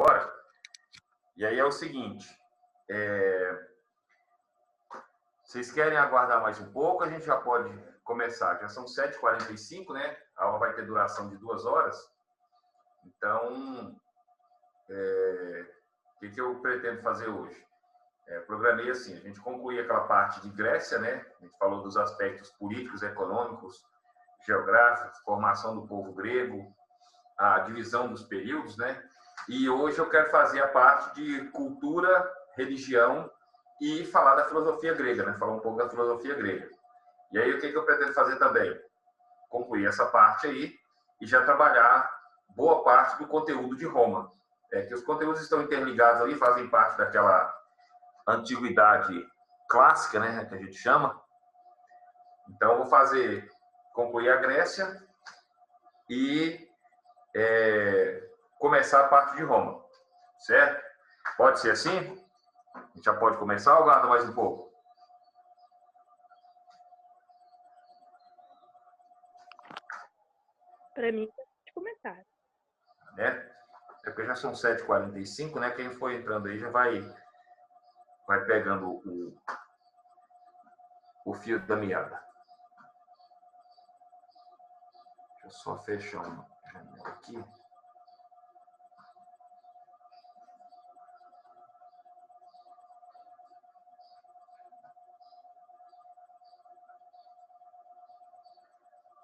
agora. E aí é o seguinte, vocês querem aguardar mais um pouco? A gente já pode começar. Já são 7h45, né? A aula vai ter duração de 2 horas. Então, o que eu pretendo fazer hoje? Programei assim, a gente concluir aquela parte de Grécia, né? A gente falou dos aspectos políticos, econômicos, geográficos, formação do povo grego, a divisão dos períodos, né? E hoje eu quero fazer a parte de cultura, religião e falar da filosofia grega, né? Falar um pouco da filosofia grega. E aí o que eu pretendo fazer também? Concluir essa parte aí e já trabalhar boa parte do conteúdo de Roma. Que os conteúdos estão interligados ali, fazem parte daquela antiguidade clássica, né, que a gente chama. Então, eu vou concluir a Grécia e começar a parte de Roma, certo? Pode ser assim? A gente já pode começar ou aguarda mais um pouco? Para mim, pode começar. Né? É porque já são 7h45, né? Quem for entrando aí já vai pegando o fio da meada. Deixa eu só fechar uma janela aqui.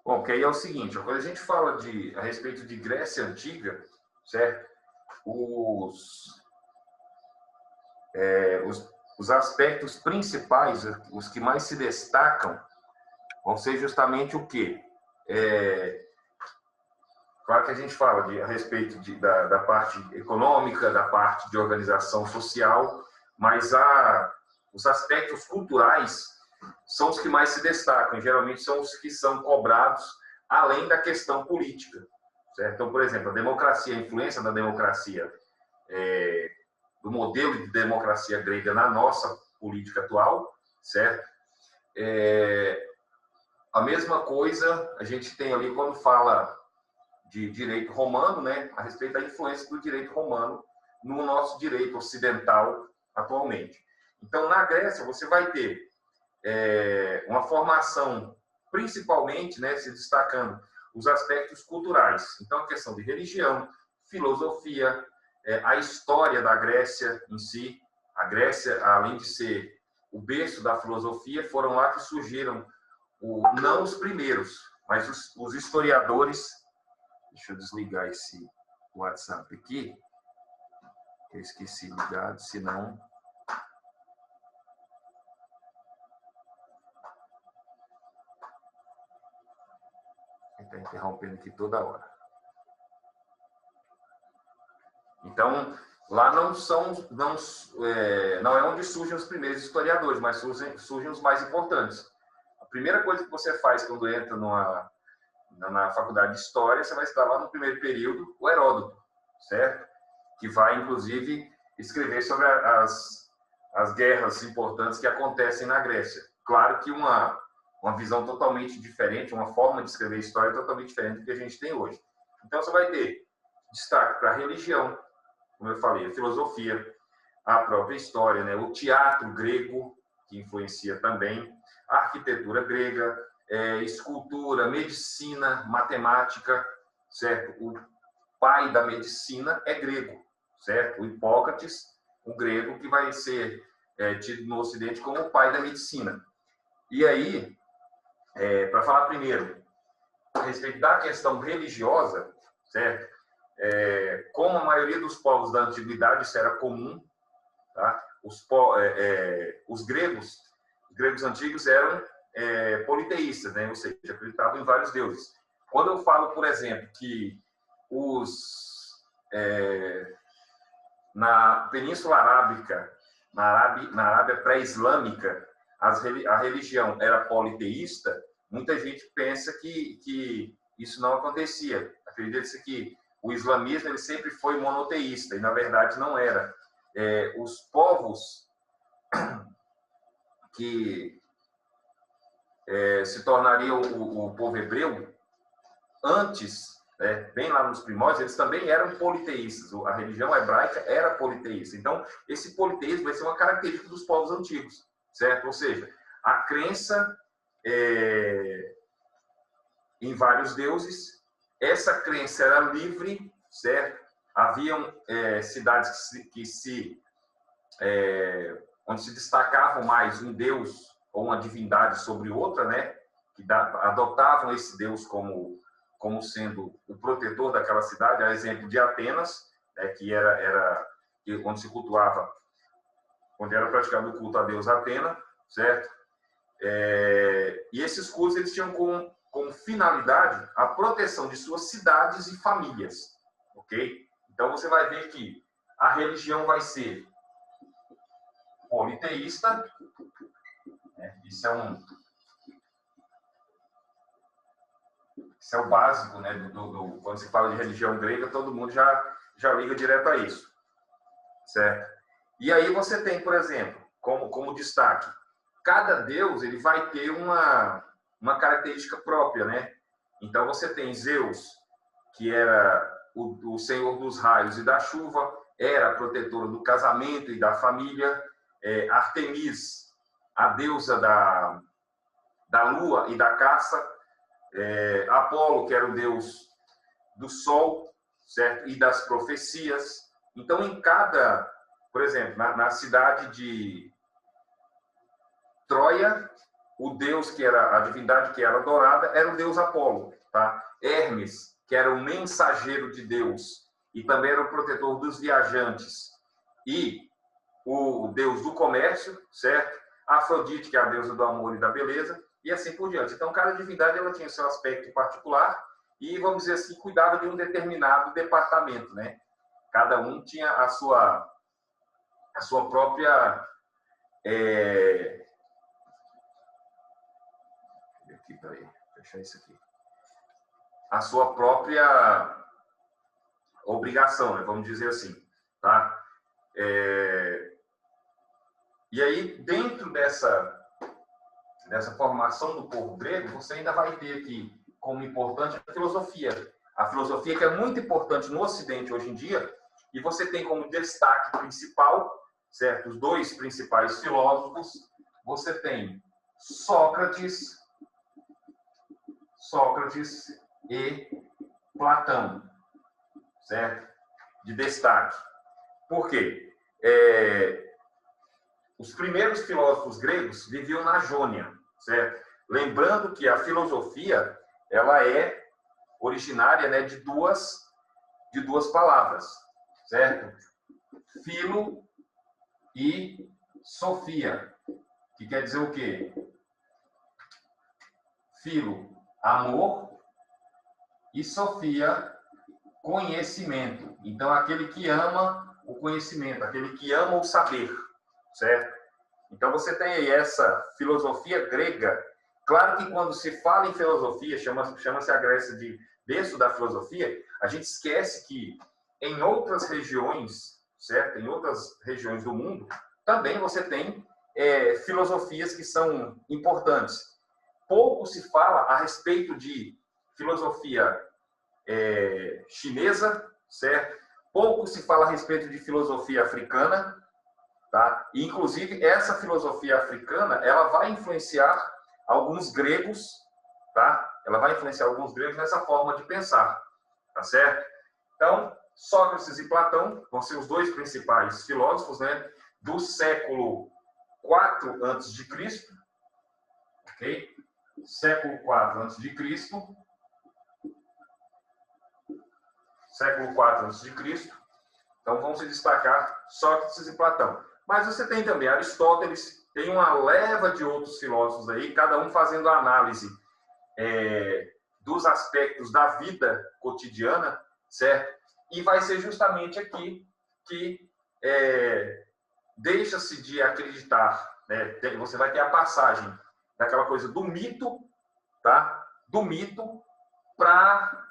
Bom, que aí é o seguinte, quando a gente fala a respeito de Grécia Antiga, certo? Os aspectos principais, os que mais se destacam, vão ser justamente o quê? Claro que a gente fala a respeito da parte econômica, da parte de organização social, mas os aspectos culturais são os que mais se destacam, geralmente são os que são cobrados além da questão política, certo? Então, por exemplo, a influência da democracia, do modelo de democracia grega na nossa política atual, certo? A mesma coisa a gente tem ali quando fala de direito romano, né, a respeito da influência do direito romano no nosso direito ocidental atualmente. Então, na Grécia, você vai ter uma formação, principalmente, né, se destacando os aspectos culturais. Então, a questão de religião, filosofia, a história da Grécia em si. A Grécia, além de ser o berço da filosofia, foram lá que surgiram, não os primeiros, mas os historiadores. Deixa eu desligar esse WhatsApp aqui. Eu esqueci ligado, senão... Está interrompendo aqui toda hora. Então, lá não é onde surgem os primeiros historiadores, mas surgem os mais importantes. A primeira coisa que você faz quando entra na faculdade de História, você vai estudar lá no primeiro período o Heródoto, certo? Que vai, inclusive, escrever sobre as guerras importantes que acontecem na Grécia. Claro que uma visão totalmente diferente, uma forma de escrever história totalmente diferente do que a gente tem hoje. Então, você vai ter destaque para a religião, como eu falei, a filosofia, a própria história, né? O teatro grego, que influencia também, a arquitetura grega, escultura, medicina, matemática, certo? O pai da medicina é grego, certo? O Hipócrates, o grego, que vai ser tido no Ocidente como o pai da medicina. E aí, para falar primeiro a respeito da questão religiosa, certo? Como a maioria dos povos da antiguidade, isso era comum, tá? Os gregos antigos eram politeístas, né? Ou seja, acreditavam em vários deuses. Quando eu falo, por exemplo, que na Península Arábica, na Arábia pré-islâmica, a religião era politeísta, muita gente pensa que isso não acontecia. Acredita-se que o islamismo ele sempre foi monoteísta, e na verdade não era. Os povos que se tornariam o povo hebreu, antes né, bem lá nos primórdios, eles também eram politeístas. A religião hebraica era politeísta. Então, esse politeísmo vai ser uma característica dos povos antigos, certo? Ou seja, a crença em vários deuses, essa crença era livre, certo? Haviam cidades onde se destacavam mais um deus ou uma divindade sobre outra, né? Que adotavam esse deus como sendo o protetor daquela cidade, a exemplo de Atenas, né, que era onde se cultuava, onde era praticado o culto a deus Atena, certo? E esses cultos eles tinham como finalidade a proteção de suas cidades e famílias, ok? Então você vai ver que a religião vai ser politeísta, né? Isso é o básico, né? Quando se fala de religião grega, todo mundo já liga direto a isso, certo? E aí você tem, por exemplo, como destaque, cada deus ele vai ter uma característica própria, né? Então você tem Zeus, que era o senhor dos raios e da chuva, era a protetora do casamento e da família. Artemis, a deusa da lua e da caça. Apolo, que era o deus do sol, certo? E das profecias. Então, por exemplo, na cidade de Troia, o deus que era a divindade que era adorada era o deus Apolo, tá? Hermes, que era o mensageiro de Deus e também era o protetor dos viajantes e o deus do comércio, certo? Afrodite, que é a deusa do amor e da beleza, e assim por diante. Então, cada divindade ela tinha seu aspecto particular e, vamos dizer assim, cuidava de um determinado departamento, né? Cada um tinha a sua própria aqui, peraí, fechar isso aqui. A sua própria obrigação, né? Vamos dizer assim, tá? E aí, dentro dessa formação do povo grego, você ainda vai ter aqui como importante a filosofia. A filosofia que é muito importante no Ocidente hoje em dia, e você tem como destaque principal, certo? Os dois principais filósofos, você tem Sócrates e Platão, certo? De destaque. Por quê? Os primeiros filósofos gregos viviam na Jônia, certo? Lembrando que a filosofia ela é originária, né, de duas palavras, certo? Filo e Sofia, que quer dizer o quê? Filo, amor, e Sofia, conhecimento. Então, aquele que ama o conhecimento, aquele que ama o saber, certo? Então, você tem aí essa filosofia grega. Claro que quando se fala em filosofia, chama-se a Grécia de berço da filosofia, a gente esquece que em outras regiões, certo? Em outras regiões do mundo, também você tem filosofias que são importantes. Pouco se fala a respeito de filosofia chinesa, certo? Pouco se fala a respeito de filosofia africana, tá? E, inclusive, essa filosofia africana, ela vai influenciar alguns gregos, tá? Ela vai influenciar alguns gregos nessa forma de pensar, tá certo? Então, Sócrates e Platão vão ser os dois principais filósofos, né? Do século IV a.C., ok? Século IV a.C., século IV a.C., então vão se destacar Sócrates e Platão. Mas você tem também Aristóteles, tem uma leva de outros filósofos aí, cada um fazendo a análise dos aspectos da vida cotidiana, certo? E vai ser justamente aqui que deixa-se de acreditar, né? Você vai ter a passagem daquela coisa do mito, tá? Do mito para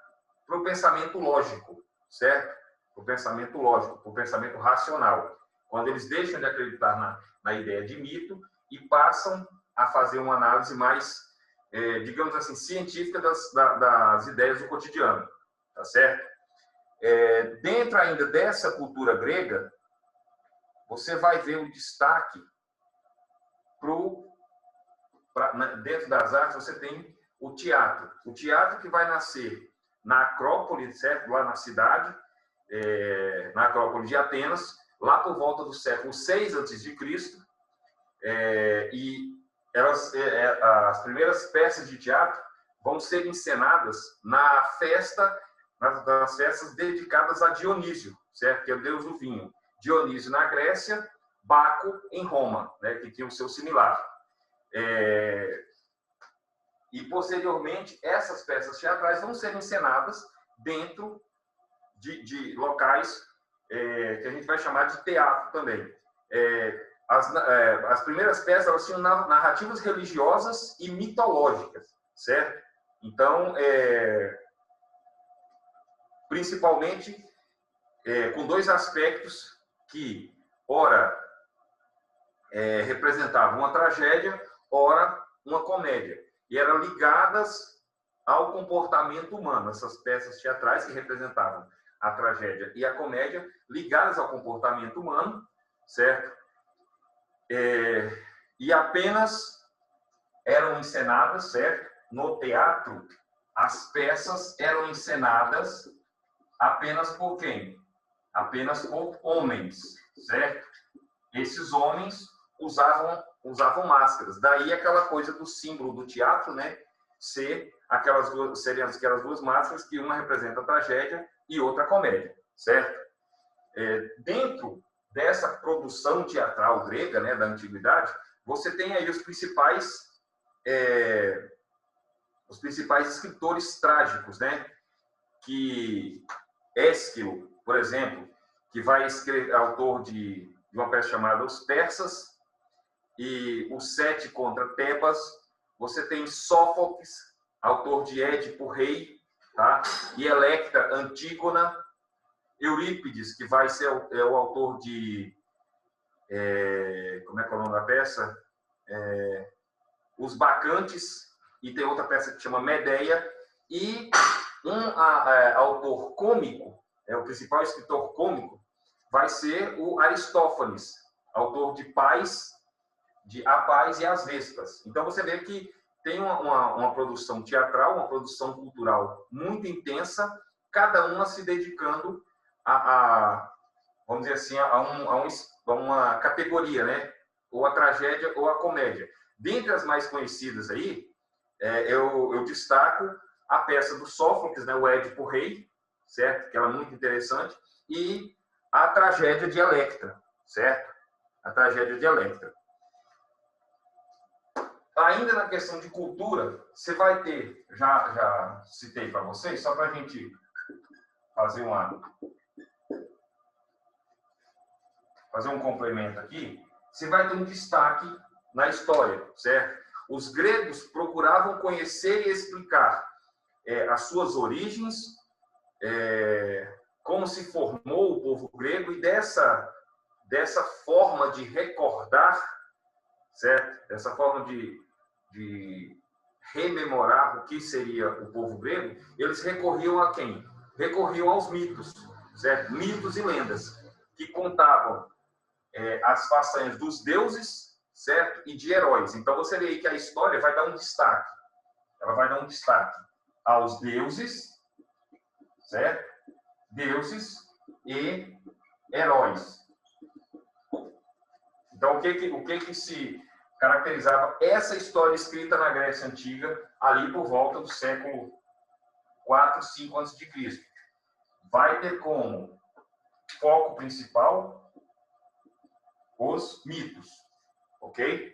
o pensamento lógico, certo? Para o pensamento lógico, para o pensamento racional. Quando eles deixam de acreditar na ideia de mito e passam a fazer uma análise mais, digamos assim, científica das ideias do cotidiano, tá certo? Dentro ainda dessa cultura grega, você vai ver o destaque dentro das artes, você tem o teatro. O teatro que vai nascer na Acrópole, certo? Lá na cidade, na Acrópole de Atenas, lá por volta do século 6 a.C., e as primeiras peças de teatro vão ser encenadas nas festas dedicadas a Dionísio, certo? Que é o deus do vinho. Dionísio na Grécia, Baco em Roma, né? Que tinha o seu similar. E, posteriormente, essas peças teatrais vão ser encenadas dentro de locais que a gente vai chamar de teatro também. As primeiras peças, elas tinham narrativas religiosas e mitológicas, certo? Então, principalmente com dois aspectos que, ora, representavam uma tragédia, ora, uma comédia. E eram ligadas ao comportamento humano. Essas peças teatrais que representavam a tragédia e a comédia, ligadas ao comportamento humano, certo? E apenas eram encenadas, certo? No teatro, as peças eram encenadas apenas por quem? Apenas por homens, certo? Esses homens usavam máscaras. Daí aquela coisa do símbolo do teatro, né? Seriam aquelas duas máscaras que uma representa a tragédia e outra a comédia, certo? Dentro dessa produção teatral grega, né, da antiguidade, você tem aí os principais escritores trágicos, né? Que Ésquilo, por exemplo, que vai escrever, autor de uma peça chamada Os Persas, e os Sete contra Tebas. Você tem Sófocles, autor de Édipo Rei, tá? E Electra, Antígona. Eurípides, que vai ser o autor de... como é que é o nome da peça? Os Bacantes, e tem outra peça que chama Medeia. E autor cômico, o principal escritor cômico, vai ser o Aristófanes, autor de A Paz e as Vespas. Então, você vê que tem uma produção teatral, uma produção cultural muito intensa, cada uma se dedicando vamos dizer assim, a uma categoria, né? Ou a tragédia ou a comédia. Dentre as mais conhecidas aí, eu destaco a peça do Sófocles, né? O Édipo Rei, certo? Que ela é muito interessante, e a tragédia de Electra, certo? A tragédia de Electra. Ainda na questão de cultura, você vai ter, já citei para vocês, só para a gente fazer um complemento aqui, você vai ter um destaque na história, certo? Os gregos procuravam conhecer e explicar as suas origens, como se formou o povo grego, e dessa forma de recordar, certo? Dessa forma de rememorar o que seria o povo grego, eles recorriam a quem? Recorriam aos mitos, certo? Mitos e lendas, que contavam as façanhas dos deuses, certo? E de heróis. Então, você vê aí que a história vai dar um destaque. Ela vai dar um destaque aos deuses, certo? Deuses e heróis. Então, o que se caracterizava essa história escrita na Grécia Antiga, ali por volta do século 4, 5 a.C.? Vai ter como foco principal os mitos, ok?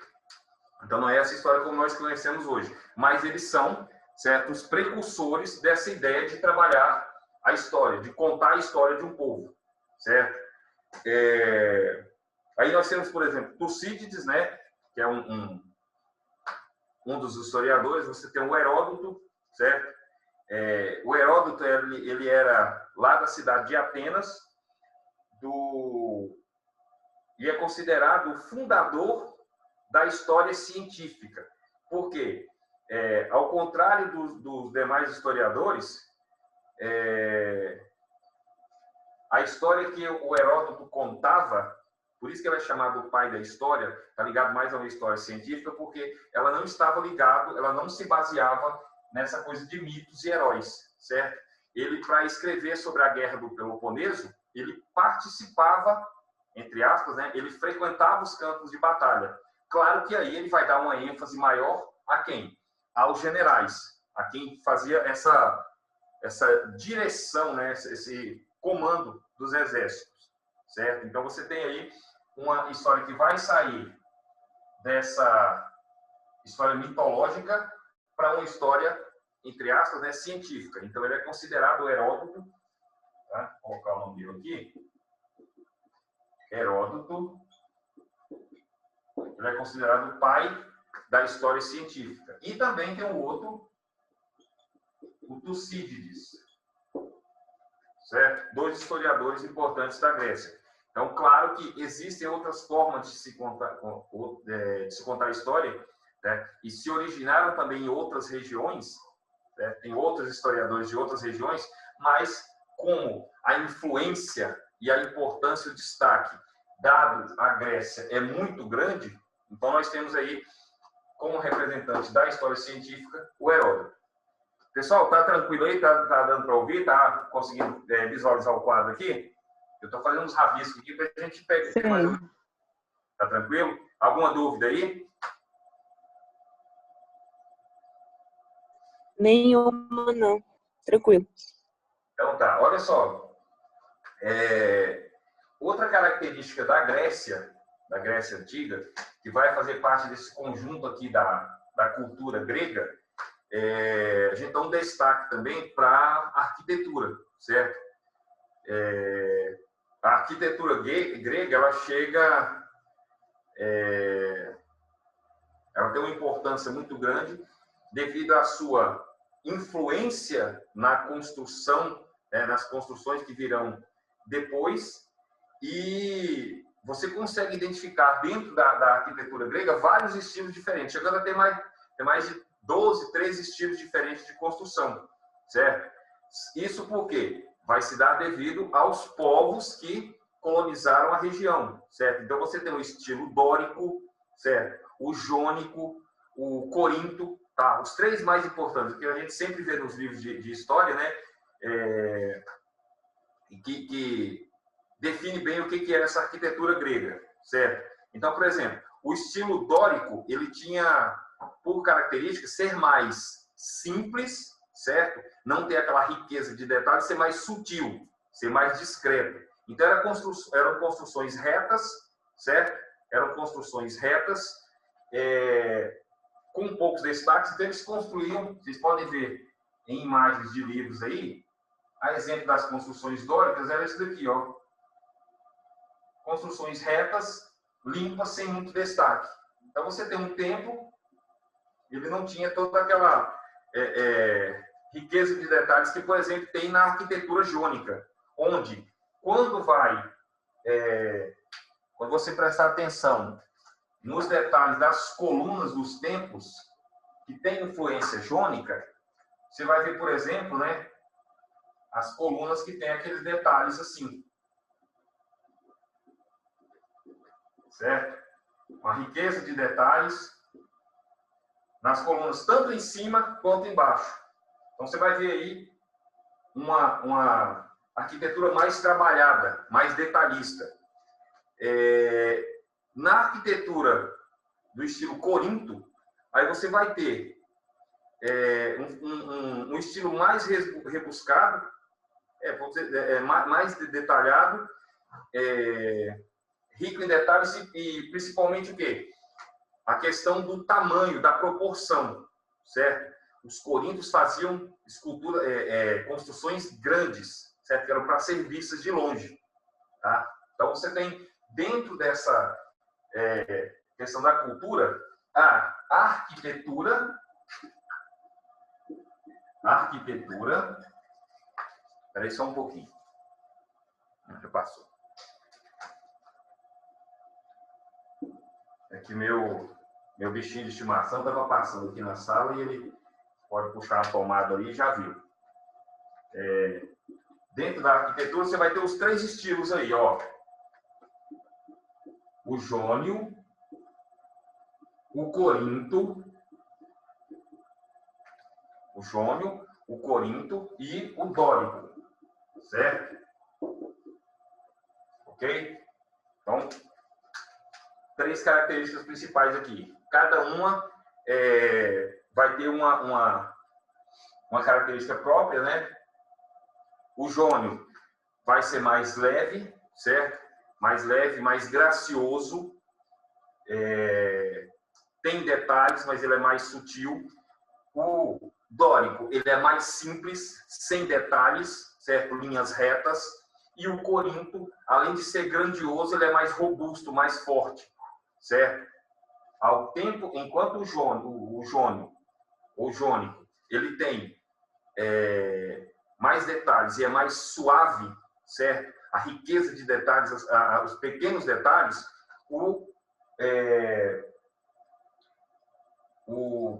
Então, não é essa história como nós conhecemos hoje, mas eles são, certo, os precursores dessa ideia de trabalhar a história, de contar a história de um povo, certo? Aí nós temos, por exemplo, Tucídides, né, que é um dos historiadores. Você tem o Heródoto, certo? O Heródoto, ele era lá da cidade de Atenas, e é considerado o fundador da história científica. Por quê? Ao contrário dos demais historiadores, a história que o Heródoto contava, por isso que ela é chamada o pai da história, está ligado mais a uma história científica, porque ela não estava ligada, ela não se baseava nessa coisa de mitos e heróis, certo? Ele, para escrever sobre a guerra do Peloponeso, ele participava, entre aspas, né? Ele frequentava os campos de batalha. Claro que aí ele vai dar uma ênfase maior a quem? Aos generais, a quem fazia essa direção, né? Esse comando dos exércitos, certo? Então você tem aí uma história que vai sair dessa história mitológica para uma história, entre aspas, né, científica. Então ele é considerado o Heródoto, tá? Vou colocar o nome dele aqui. Heródoto, ele é considerado o pai da história científica. E também tem um outro, o Tucídides, certo? Dois historiadores importantes da Grécia. Então, claro que existem outras formas de se contar a história, né? E se originaram também em outras regiões, né? Tem outros historiadores de outras regiões, mas como a influência e a importância, o destaque dado à Grécia é muito grande, então nós temos aí, como representante da história científica, o Heródoto. Pessoal, tá tranquilo aí? Tá dando para ouvir? Tá conseguindo visualizar o quadro aqui? Eu estou fazendo uns rabiscos aqui para a gente pegar mais um. Tá tranquilo? Alguma dúvida aí? Nenhuma, não. Tranquilo. Então tá, olha só. Outra característica da Grécia Antiga, que vai fazer parte desse conjunto aqui da cultura grega, a gente dá um destaque também para a arquitetura, certo? A arquitetura grega, ela chega... ela tem uma importância muito grande devido à sua influência na construção, nas construções que virão depois, e você consegue identificar dentro da arquitetura grega vários estilos diferentes, chegando a ter mais de 12, 13 estilos diferentes de construção, certo? Isso porque vai se dar devido aos povos que colonizaram a região, certo? Então você tem o estilo dórico, certo? O jônico, o corinto, tá? Os três mais importantes, que a gente sempre vê nos livros de história, né? Que define bem o que é essa arquitetura grega, certo? Então, por exemplo, o estilo dórico, ele tinha por característica ser mais simples, certo? Não ter aquela riqueza de detalhes, ser mais sutil, ser mais discreto. Então, eram construções retas, certo? Eram construções retas, com poucos destaques. Então, eles construíam, vocês podem ver em imagens de livros aí, a exemplo das construções dóricas, era isso daqui, ó. Construções retas, limpas, sem muito destaque. Então, você tem um templo, ele não tinha toda aquela riqueza de detalhes que, por exemplo, tem na arquitetura jônica, onde, quando você prestar atenção nos detalhes das colunas dos templos, que tem influência jônica, você vai ver, por exemplo, né, as colunas que tem aqueles detalhes assim. Certo? Uma riqueza de detalhes nas colunas, tanto em cima quanto embaixo. Então, você vai ver aí uma arquitetura mais trabalhada, mais detalhista. Na arquitetura do estilo corinto, aí você vai ter um estilo mais rebuscado, mais detalhado, rico em detalhes e principalmente o quê? A questão do tamanho, da proporção, certo? Os coríntios faziam construções grandes, certo? Que eram para ser vistas de longe, tá? Então você tem dentro dessa questão da cultura a arquitetura. Espera aí só um pouquinho. Já passou. É que meu bichinho de estimação estava passando aqui na sala e ele pode puxar a tomada ali e já viu. Dentro da arquitetura, você vai ter os 3 estilos aí, ó. O jônio, o corinto, o corinto e o dórico, certo? Ok? Então, 3 características principais aqui. Cada uma vai ter uma característica própria, né? O jônio vai ser mais leve, certo? Mais leve, mais gracioso. Tem detalhes, mas ele é mais sutil. O dórico, ele é mais simples, sem detalhes, certo? Linhas retas. E o corinto, além de ser grandioso, ele é mais robusto, mais forte, certo? Ao tempo, enquanto o jônico, ele tem mais detalhes e é mais suave, certo? A riqueza de detalhes, os pequenos detalhes, o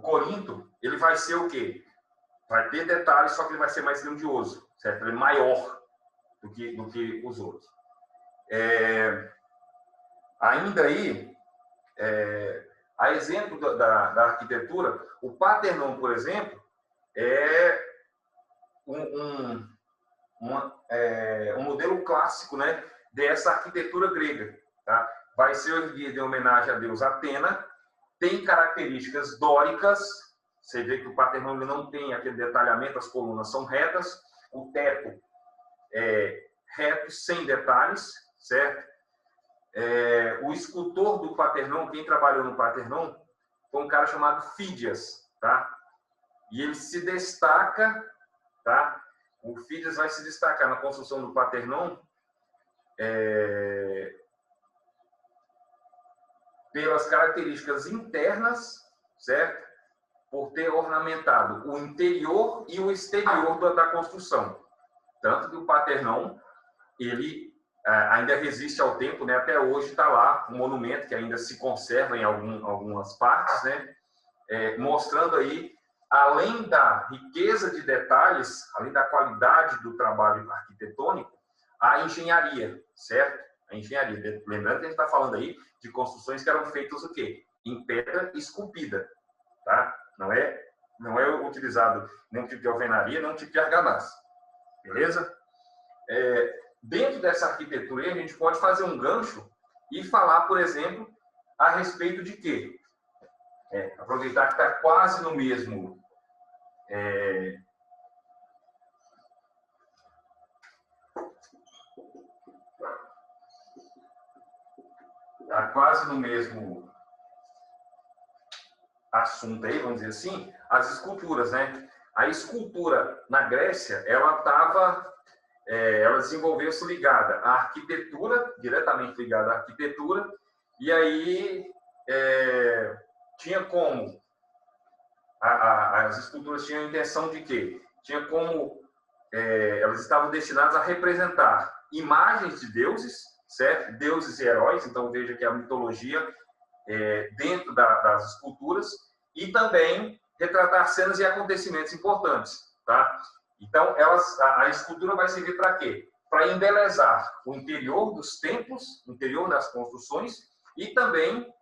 corinto, ele vai ser o quê? Vai ter detalhes, só que ele vai ser mais grandioso, certo? Ele é maior do que os outros. Ainda aí, a exemplo da arquitetura, o Parthenon, por exemplo, é um modelo clássico, né, dessa arquitetura grega. Tá? Vai ser erguido em homenagem a deus Atena, tem características dóricas, você vê que o Parthenon não tem aquele detalhamento, as colunas são retas, o teto é reto, sem detalhes, certo? O escultor do Parthenon, quem trabalhou no Parthenon, foi um cara chamado Fídias, tá? E ele se destaca, tá? O Fídias vai se destacar na construção do Parthenon pelas características internas, certo? Por ter ornamentado o interior e o exterior da construção. Tanto que o Parthenon, ele ainda resiste ao tempo, né? Até hoje está lá um monumento que ainda se conserva em algumas partes, né? Mostrando aí, além da riqueza de detalhes, além da qualidade do trabalho arquitetônico, a engenharia, certo? A engenharia. Lembrando que a gente está falando aí de construções que eram feitas o quê? Em pedra esculpida, tá? Não é utilizado nenhum tipo de alvenaria, nenhum tipo de argamassa. Beleza? Dentro dessa arquitetura, a gente pode fazer um gancho e falar, por exemplo, a respeito de quê? Aproveitar que está quase no mesmo... Está quase no mesmo assunto aí, vamos dizer assim, as esculturas, né? A escultura na Grécia, ela desenvolveu-se ligada à arquitetura, diretamente ligada à arquitetura, e aí tinha como as esculturas tinham a intenção de quê? Tinha como elas estavam destinadas a representar imagens de deuses, certo? Deuses e heróis, então veja que a mitologia dentro das esculturas, e também retratar cenas e acontecimentos importantes, tá? Então, a escultura vai servir para quê? Para embelezar o interior dos templos, o interior das construções, e também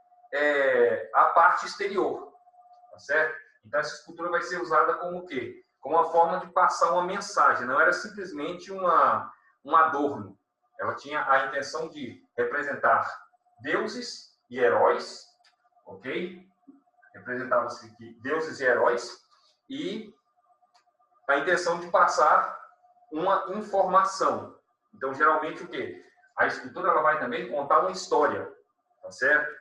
a parte exterior, tá certo? Então, essa escultura vai ser usada como o quê? Como uma forma de passar uma mensagem, não era simplesmente um adorno. Ela tinha a intenção de representar deuses e heróis, ok? Representavam-se deuses e heróis, e a intenção de passar uma informação. Então, geralmente, o quê? A escultura ela vai também contar uma história, tá certo?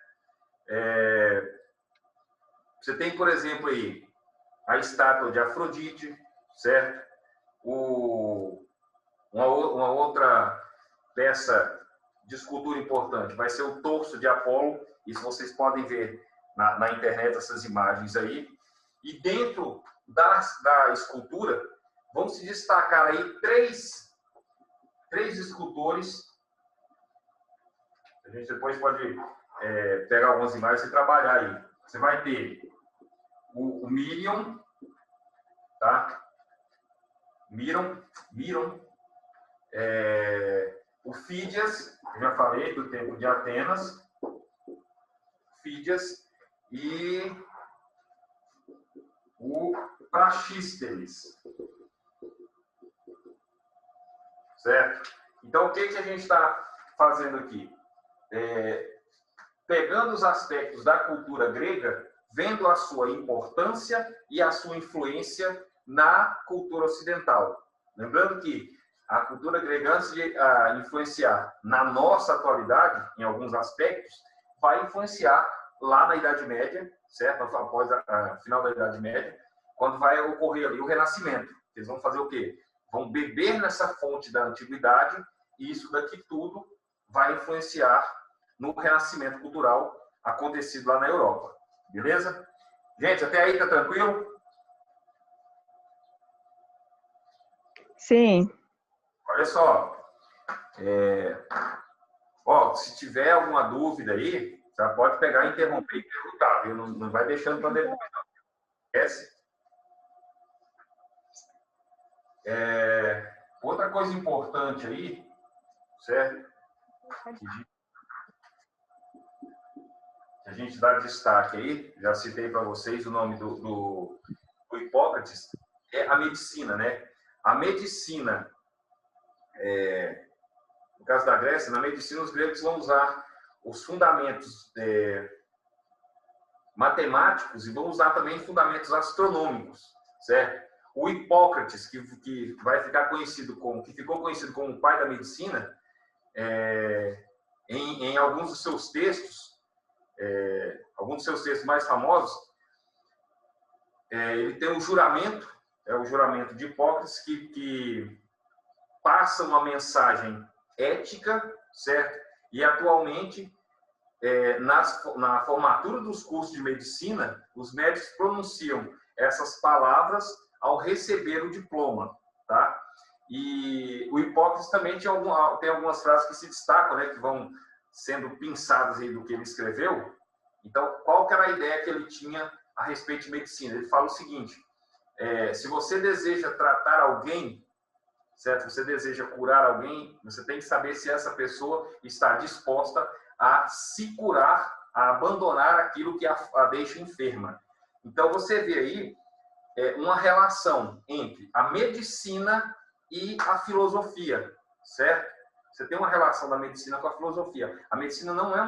Você tem, por exemplo, aí a estátua de Afrodite, certo? Uma outra peça de escultura importante vai ser o torso de Apolo. Isso vocês podem ver na internet, essas imagens aí. E dentro da escultura, vão se destacar aí três escultores. A gente depois pode pegar algumas imagens e trabalhar aí. Você vai ter o Miriam, tá? Miron, o Fídias, eu já falei do tempo de Atenas, Fídias, e o Praxísteles. Certo? Então, o que a gente está fazendo aqui? Pegando os aspectos da cultura grega, vendo a sua importância e a sua influência na cultura ocidental. Lembrando que a cultura grega, antes de influenciar na nossa atualidade, em alguns aspectos, vai influenciar lá na Idade Média, certo? Após a final da Idade Média, quando vai ocorrer ali o Renascimento. Eles vão fazer o quê? Vão beber nessa fonte da antiguidade e isso daqui tudo vai influenciar no renascimento cultural acontecido lá na Europa. Beleza? Gente, até aí tá tranquilo? Sim. Olha só. Se tiver alguma dúvida aí, já pode pegar, interromper e perguntar, viu? Não vai deixando para depois, não. Esquece. Outra coisa importante aí, certo? Que a gente dá destaque aí, já citei para vocês o nome do Hipócrates, é a medicina, né? A medicina, no caso da Grécia, na medicina os gregos vão usar os fundamentos matemáticos e vão usar também fundamentos astronômicos, certo? O Hipócrates, que vai ficar conhecido que ficou conhecido como o pai da medicina, em alguns dos seus textos, alguns dos seus textos mais famosos, ele tem o juramento de Hipócrates, que passa uma mensagem ética, certo? E atualmente, na formatura dos cursos de medicina, os médicos pronunciam essas palavras ao receber o diploma, tá? E o Hipócrates também tem algumas frases que se destacam, né, que vão sendo pinçadas aí do que ele escreveu. Então, qual que era a ideia que ele tinha a respeito de medicina? Ele fala o seguinte: se você deseja tratar alguém, certo? Você deseja curar alguém, você tem que saber se essa pessoa está disposta a se curar, a abandonar aquilo que a deixa enferma. Então, você vê aí uma relação entre a medicina e a filosofia, certo? Você tem uma relação da medicina com a filosofia. A medicina não é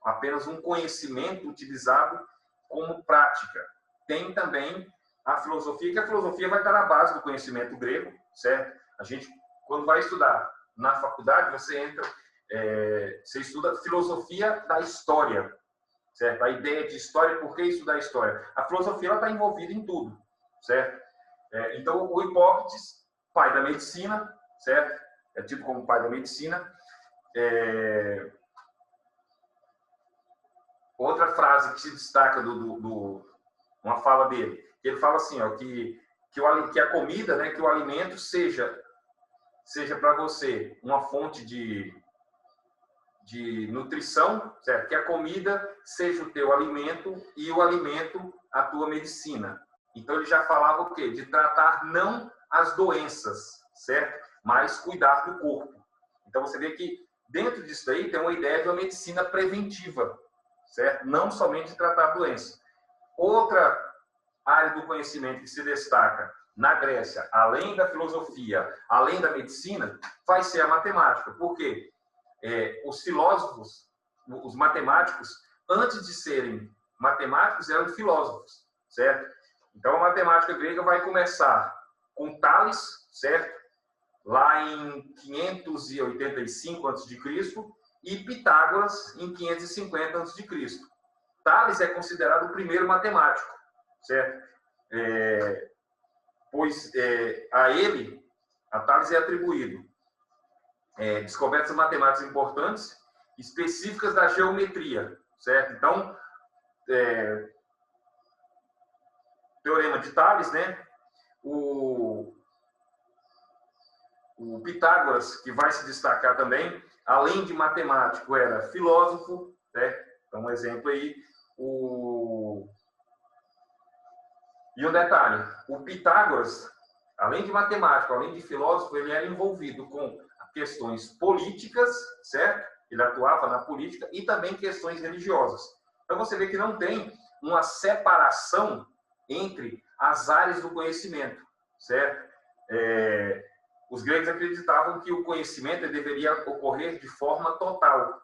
apenas um conhecimento utilizado como prática. Tem também a filosofia, que a filosofia vai estar na base do conhecimento grego, certo? A gente, quando vai estudar na faculdade, você estuda filosofia da história, certo? A ideia de história, por que estudar história? A filosofia está envolvida em tudo, certo? Então, o Hipócrates, pai da medicina, certo? É tipo como pai da medicina. Outra frase que se destaca uma fala dele, ele fala assim, ó, que a comida, né, que o alimento seja para você uma fonte de nutrição, certo? Que a comida seja o teu alimento e o alimento a tua medicina. Então, ele já falava o quê? De tratar não as doenças, certo? Mas cuidar do corpo. Então, você vê que dentro disso aí tem uma ideia de uma medicina preventiva, certo? Não somente de tratar a doença. Outra área do conhecimento que se destaca na Grécia, além da filosofia, além da medicina, vai ser a matemática. Por quê? Os filósofos, os matemáticos, antes de serem matemáticos, eram filósofos, certo? Então, a matemática grega vai começar com Tales, certo? Lá em 585 a.C., e Pitágoras em 550 a.C. Tales é considerado o primeiro matemático, certo? Pois a Tales é atribuído descobertas matemáticas importantes, específicas da geometria, certo? Então, teorema de Tales, né? O Pitágoras, que vai se destacar também, além de matemático, era filósofo, né? Então, um exemplo aí. E um detalhe, o Pitágoras, além de matemático, além de filósofo, ele era envolvido com questões políticas, certo? Ele atuava na política e também questões religiosas. Então você vê que não tem uma separação entre as áreas do conhecimento, certo? Os gregos acreditavam que o conhecimento deveria ocorrer de forma total,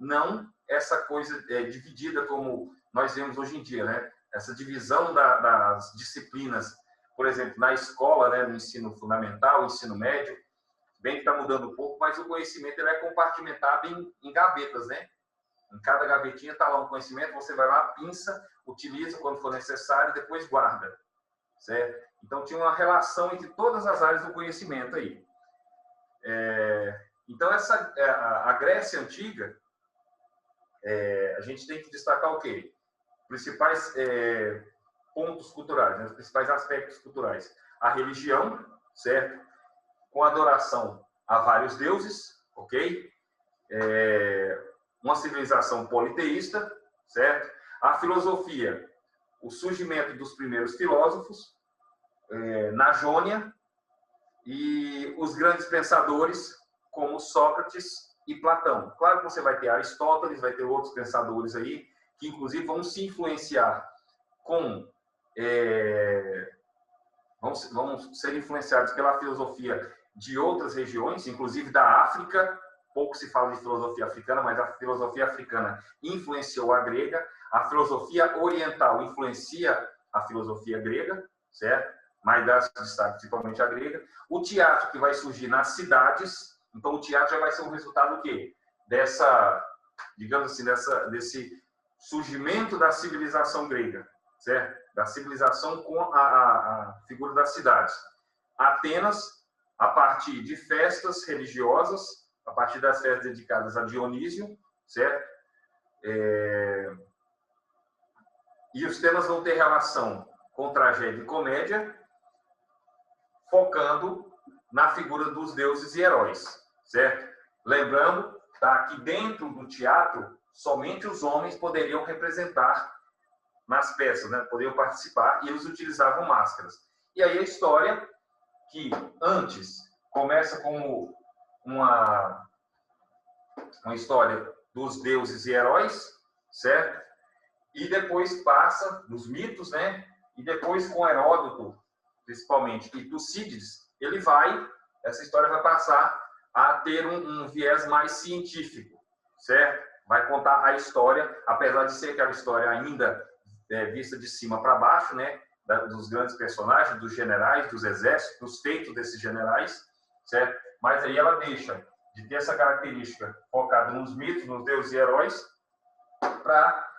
não essa coisa dividida como nós vemos hoje em dia, né? Essa divisão das disciplinas, por exemplo, na escola, né, no ensino fundamental, ensino médio, bem que está mudando um pouco, mas o conhecimento ele é compartimentado em gavetas, né? Em cada gavetinha está lá um conhecimento, você vai lá, pinça, utiliza quando for necessário e depois guarda, certo? Então, tinha uma relação entre todas as áreas do conhecimento aí. Então, a Grécia Antiga, a gente tem que destacar o quê? Principais pontos culturais, né? Os principais aspectos culturais. A religião, certo? Com adoração a vários deuses, ok? Uma civilização politeísta, certo? A filosofia, o surgimento dos primeiros filósofos, na Jônia, e os grandes pensadores como Sócrates e Platão. Claro que você vai ter Aristóteles, vai ter outros pensadores aí, que inclusive vão se influenciar com... vão ser influenciados pela filosofia de outras regiões, inclusive da África. Pouco se fala de filosofia africana, mas a filosofia africana influenciou a grega, a filosofia oriental influencia a filosofia grega, certo? Mas dá destaque principalmente a grega. O teatro que vai surgir nas cidades, então o teatro já vai ser um resultado do quê? Digamos assim, desse surgimento da civilização grega, certo? Da civilização com a figura das cidades. Atenas, a partir de festas religiosas, a partir das festas dedicadas a Dionísio, certo? E os temas vão ter relação com tragédia e comédia, focando na figura dos deuses e heróis, certo? Lembrando, tá, que dentro do teatro, somente os homens poderiam representar nas peças, né? Poderiam participar, e eles utilizavam máscaras. E aí a história, que antes começa como uma história dos deuses e heróis, certo? E depois passa nos mitos, né? E depois com Heródoto, principalmente, e Tucídides, essa história vai passar a ter um viés mais científico, certo? Vai contar a história, apesar de ser aquela história ainda vista de cima para baixo, né? Dos grandes personagens, dos generais, dos exércitos, dos feitos desses generais, certo? Mas aí ela deixa de ter essa característica focada nos mitos, nos deuses e heróis, para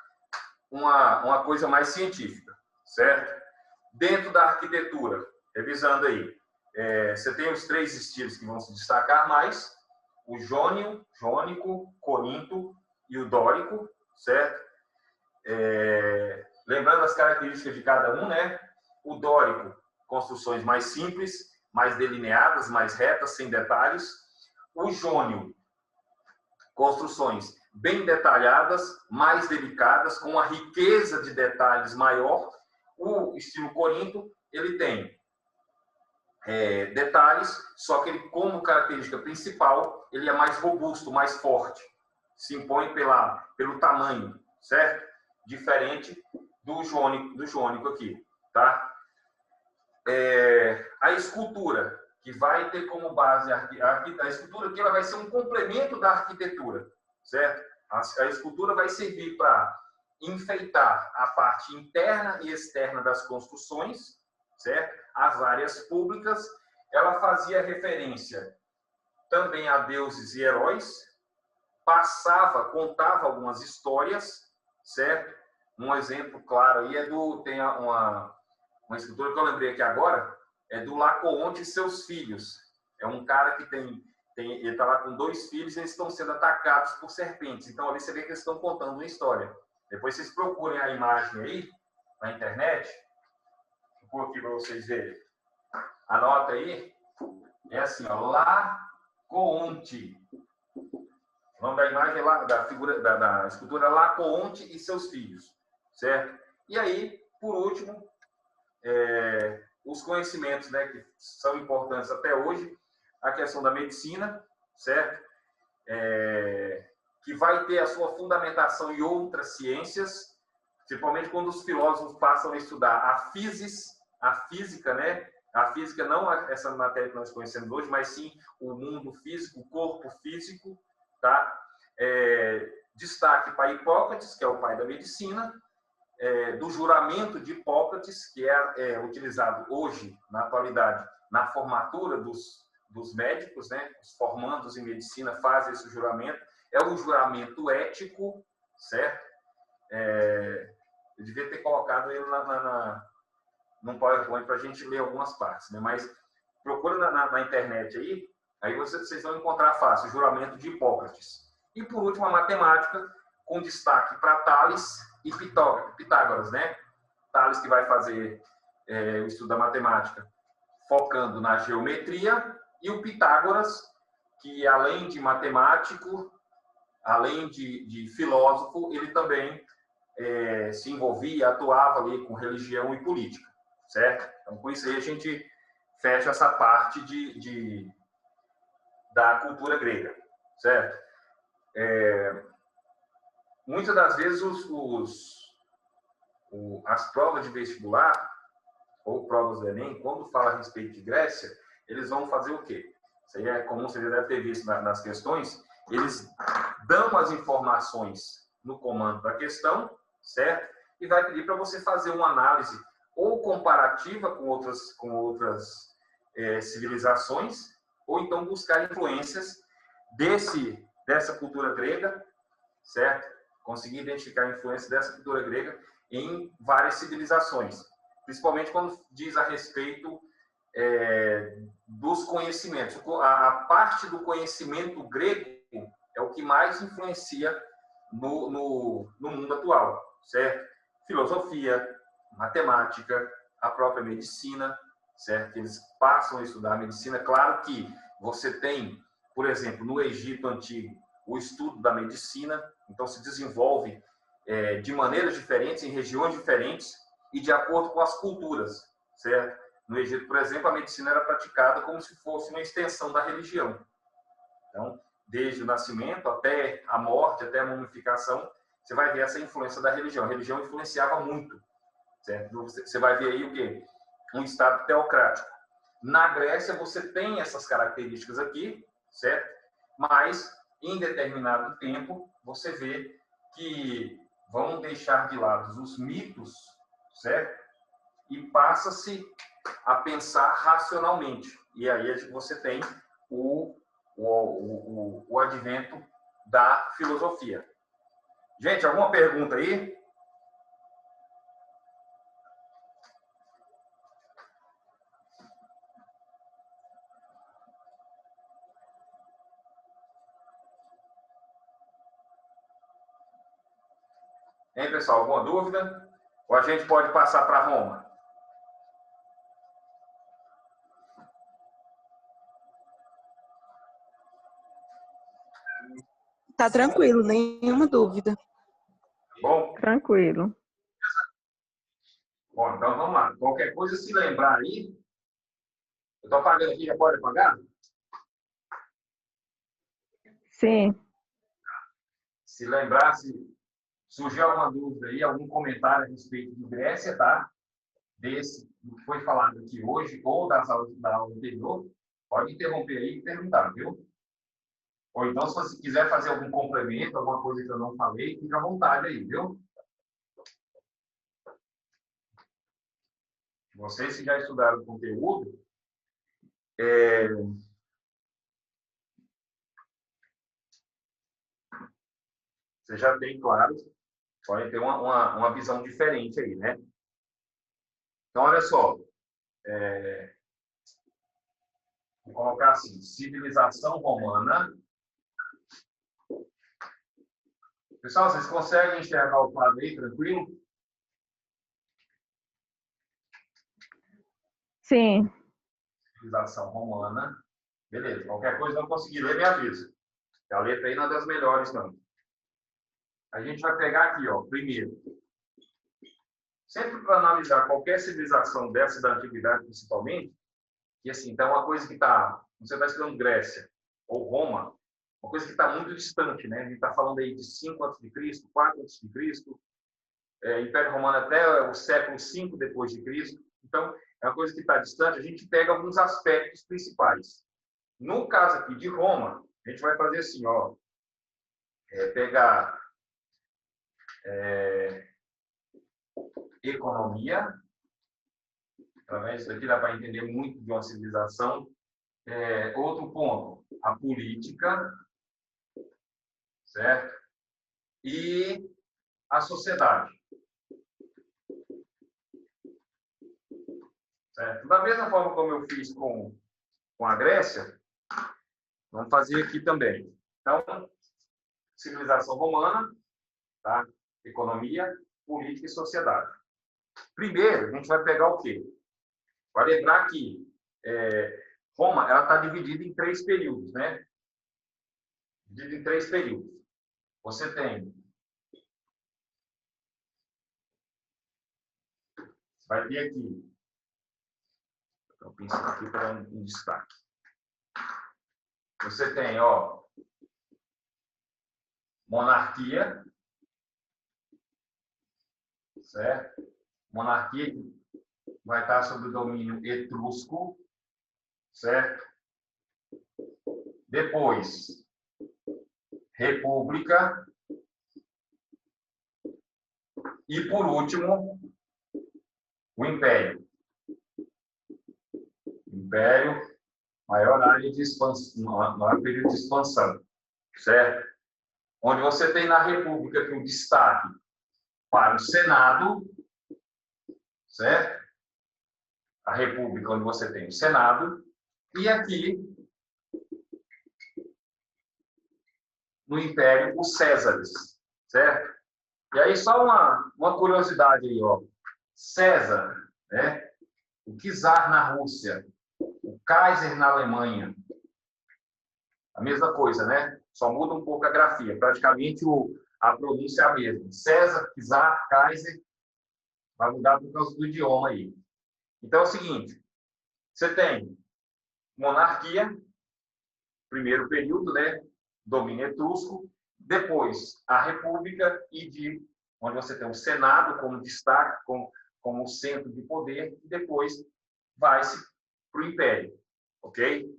uma coisa mais científica, certo? Dentro da arquitetura, revisando aí, você tem os 3 estilos que vão se destacar mais: o jônico, corinto e o dórico, certo? Lembrando as características de cada um, né? O dórico, construções mais simples, mais delineadas, mais retas, sem detalhes. O jônio, construções bem detalhadas, mais delicadas, com uma riqueza de detalhes maior. O estilo corinto, ele tem detalhes, só que ele, como característica principal, ele é mais robusto, mais forte. Se impõe pelo tamanho, certo? Diferente do jônico aqui, tá? A escultura, que vai ter como base a escultura, que ela vai ser um complemento da arquitetura, certo? A escultura vai servir para enfeitar a parte interna e externa das construções, certo? As áreas públicas. Ela fazia referência também a deuses e heróis, contava algumas histórias, certo? Um exemplo claro aí tem uma escultura que eu lembrei aqui agora, é do Laocoonte e seus filhos. É um cara que ele está lá com 2 filhos e eles estão sendo atacados por serpentes. Então, ali você vê que eles estão contando uma história. Depois vocês procurem a imagem aí, na internet. Vou pôr aqui para vocês verem. Anota aí. É assim, ó, Laocoonte. O nome da imagem é da figura, da escultura Laocoonte e seus filhos. Certo? E aí, por último, os conhecimentos, né, que são importantes até hoje, a questão da medicina, certo? Que vai ter a sua fundamentação em outras ciências, principalmente quando os filósofos passam a estudar a física, né? A física não essa matéria que nós conhecemos hoje, mas sim o mundo físico, o corpo físico, tá? Destaque para Hipócrates, que é o pai da medicina, do juramento de Hipócrates, que é utilizado hoje, na atualidade, na formatura dos médicos, né? Os formandos em medicina fazem esse juramento. É um juramento ético, certo? Eu devia ter colocado ele num PowerPoint para a gente ler algumas partes, né? Mas procura na internet aí vocês vão encontrar fácil o juramento de Hipócrates. E, por último, a matemática, com destaque para Tales e Pitágoras, né? Tales, que vai fazer o estudo da matemática focando na geometria, e o Pitágoras, que além de matemático, além de filósofo, ele também se envolvia, atuava ali com religião e política, certo? Então, com isso aí a gente fecha essa parte da cultura grega, certo? Muitas das vezes as provas de vestibular ou provas do Enem, quando fala a respeito de Grécia, eles vão fazer o quê? Isso aí é comum, você já deve ter visto nas questões. Eles dão as informações no comando da questão, certo? E vai pedir para você fazer uma análise ou comparativa com outras civilizações, ou então buscar influências dessa cultura grega, certo? Conseguir identificar a influência dessa cultura grega em várias civilizações, principalmente quando diz a respeito dos conhecimentos. A parte do conhecimento grego é o que mais influencia no mundo atual, certo? Filosofia, matemática, a própria medicina, certo? Eles passam a estudar a medicina. Claro que você tem, por exemplo, no Egito Antigo, o estudo da medicina, então se desenvolve de maneiras diferentes, em regiões diferentes e de acordo com as culturas, certo? No Egito, por exemplo, a medicina era praticada como se fosse uma extensão da religião. Então, desde o nascimento até a morte, até a mumificação, você vai ver essa influência da religião. A religião influenciava muito, certo? Você vai ver aí o quê? Um estado teocrático. Na Grécia, você tem essas características aqui, certo? Mas, em determinado tempo, você vê que vão deixar de lado os mitos, certo? E passa-se a pensar racionalmente. E aí você tem o advento da filosofia. Gente, alguma pergunta aí? Hein, pessoal? Alguma dúvida? Ou a gente pode passar para Roma? Tá tranquilo, nenhuma dúvida. Bom? Tranquilo. Bom, então vamos lá. Qualquer coisa, se lembrar aí. Eu estou apagando aqui, já pode apagar? Sim. Se lembrar, se surgir alguma dúvida aí, algum comentário a respeito de Grécia, tá? Desse que foi falado aqui hoje, ou da aula anterior, pode interromper aí e perguntar, viu? Ou então, se você quiser fazer algum complemento, alguma coisa que eu não falei, fica à vontade aí, viu? Vocês que já estudaram o conteúdo, você já tem, claro, pode ter uma visão diferente aí, né? Então, olha só. Vou colocar assim, civilização romana. Pessoal, vocês conseguem enxergar o quadro aí, tranquilo? Sim. Civilização romana. Beleza. Qualquer coisa não conseguir ler, me avisa. A letra aí não é das melhores, não. A gente vai pegar aqui, ó, primeiro. sempre para analisar qualquer civilização dessa da antiguidade, principalmente, que assim, tá uma coisa que está, você está estudando Grécia ou Roma, uma coisa que está muito distante, né? A gente está falando aí de 5 a.C., 4 a.C., Império Romano até o século 5 depois de Cristo. Então, é uma coisa que está distante, a gente pega alguns aspectos principais. No caso aqui de Roma, a gente vai fazer assim, ó, pegar economia, através disso aqui dá para entender muito de uma civilização. Outro ponto, a política, certo? E a sociedade. Certo? Da mesma forma como eu fiz com a Grécia, vamos fazer aqui também. Então, civilização romana, tá? Economia, política e sociedade. Primeiro, a gente vai pegar o quê? Vai lembrar que Roma ela está dividida em 3 períodos, né? Dividida em 3 períodos. Você tem... Vai vir aqui. Então, pensa aqui para um destaque. Você tem, ó, monarquia, certo? Monarquia vai estar sob o domínio etrusco, certo? Depois, república. E, por último, o império. Império, maior área de expansão, maior período de expansão, certo? Onde você tem na república aqui um destaque para o Senado, certo? A república onde você tem o Senado, e aqui no Império os Césares, certo? E aí só uma curiosidade aí, ó. César, né? O czar na Rússia, o Kaiser na Alemanha, a mesma coisa, né? Só muda um pouco a grafia, praticamente a pronúncia é a mesma. César, czar, Kaiser, vai mudar por causa do idioma aí. Então é o seguinte, você tem monarquia, primeiro período, né? Domínio etrusco, depois a república onde você tem o Senado como destaque, como centro de poder, e depois vai-se para o Império, ok?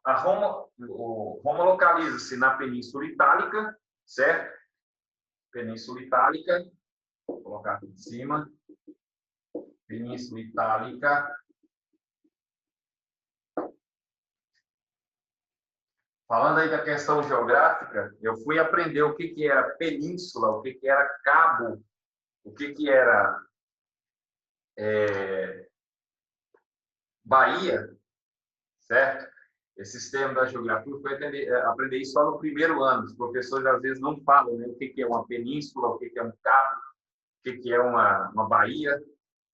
Roma localiza-se na Península Itálica, certo? Península Itálica, vou colocar aqui em cima. Península Itálica. Falando aí da questão geográfica, eu fui aprender o que era península, o que era cabo, o que era Bahia, certo? Esses termos da geografia, eu fui aprender isso só no primeiro ano. Os professores, às vezes, não falam, né, o que é uma península, o que é um cabo, o que é uma Bahia,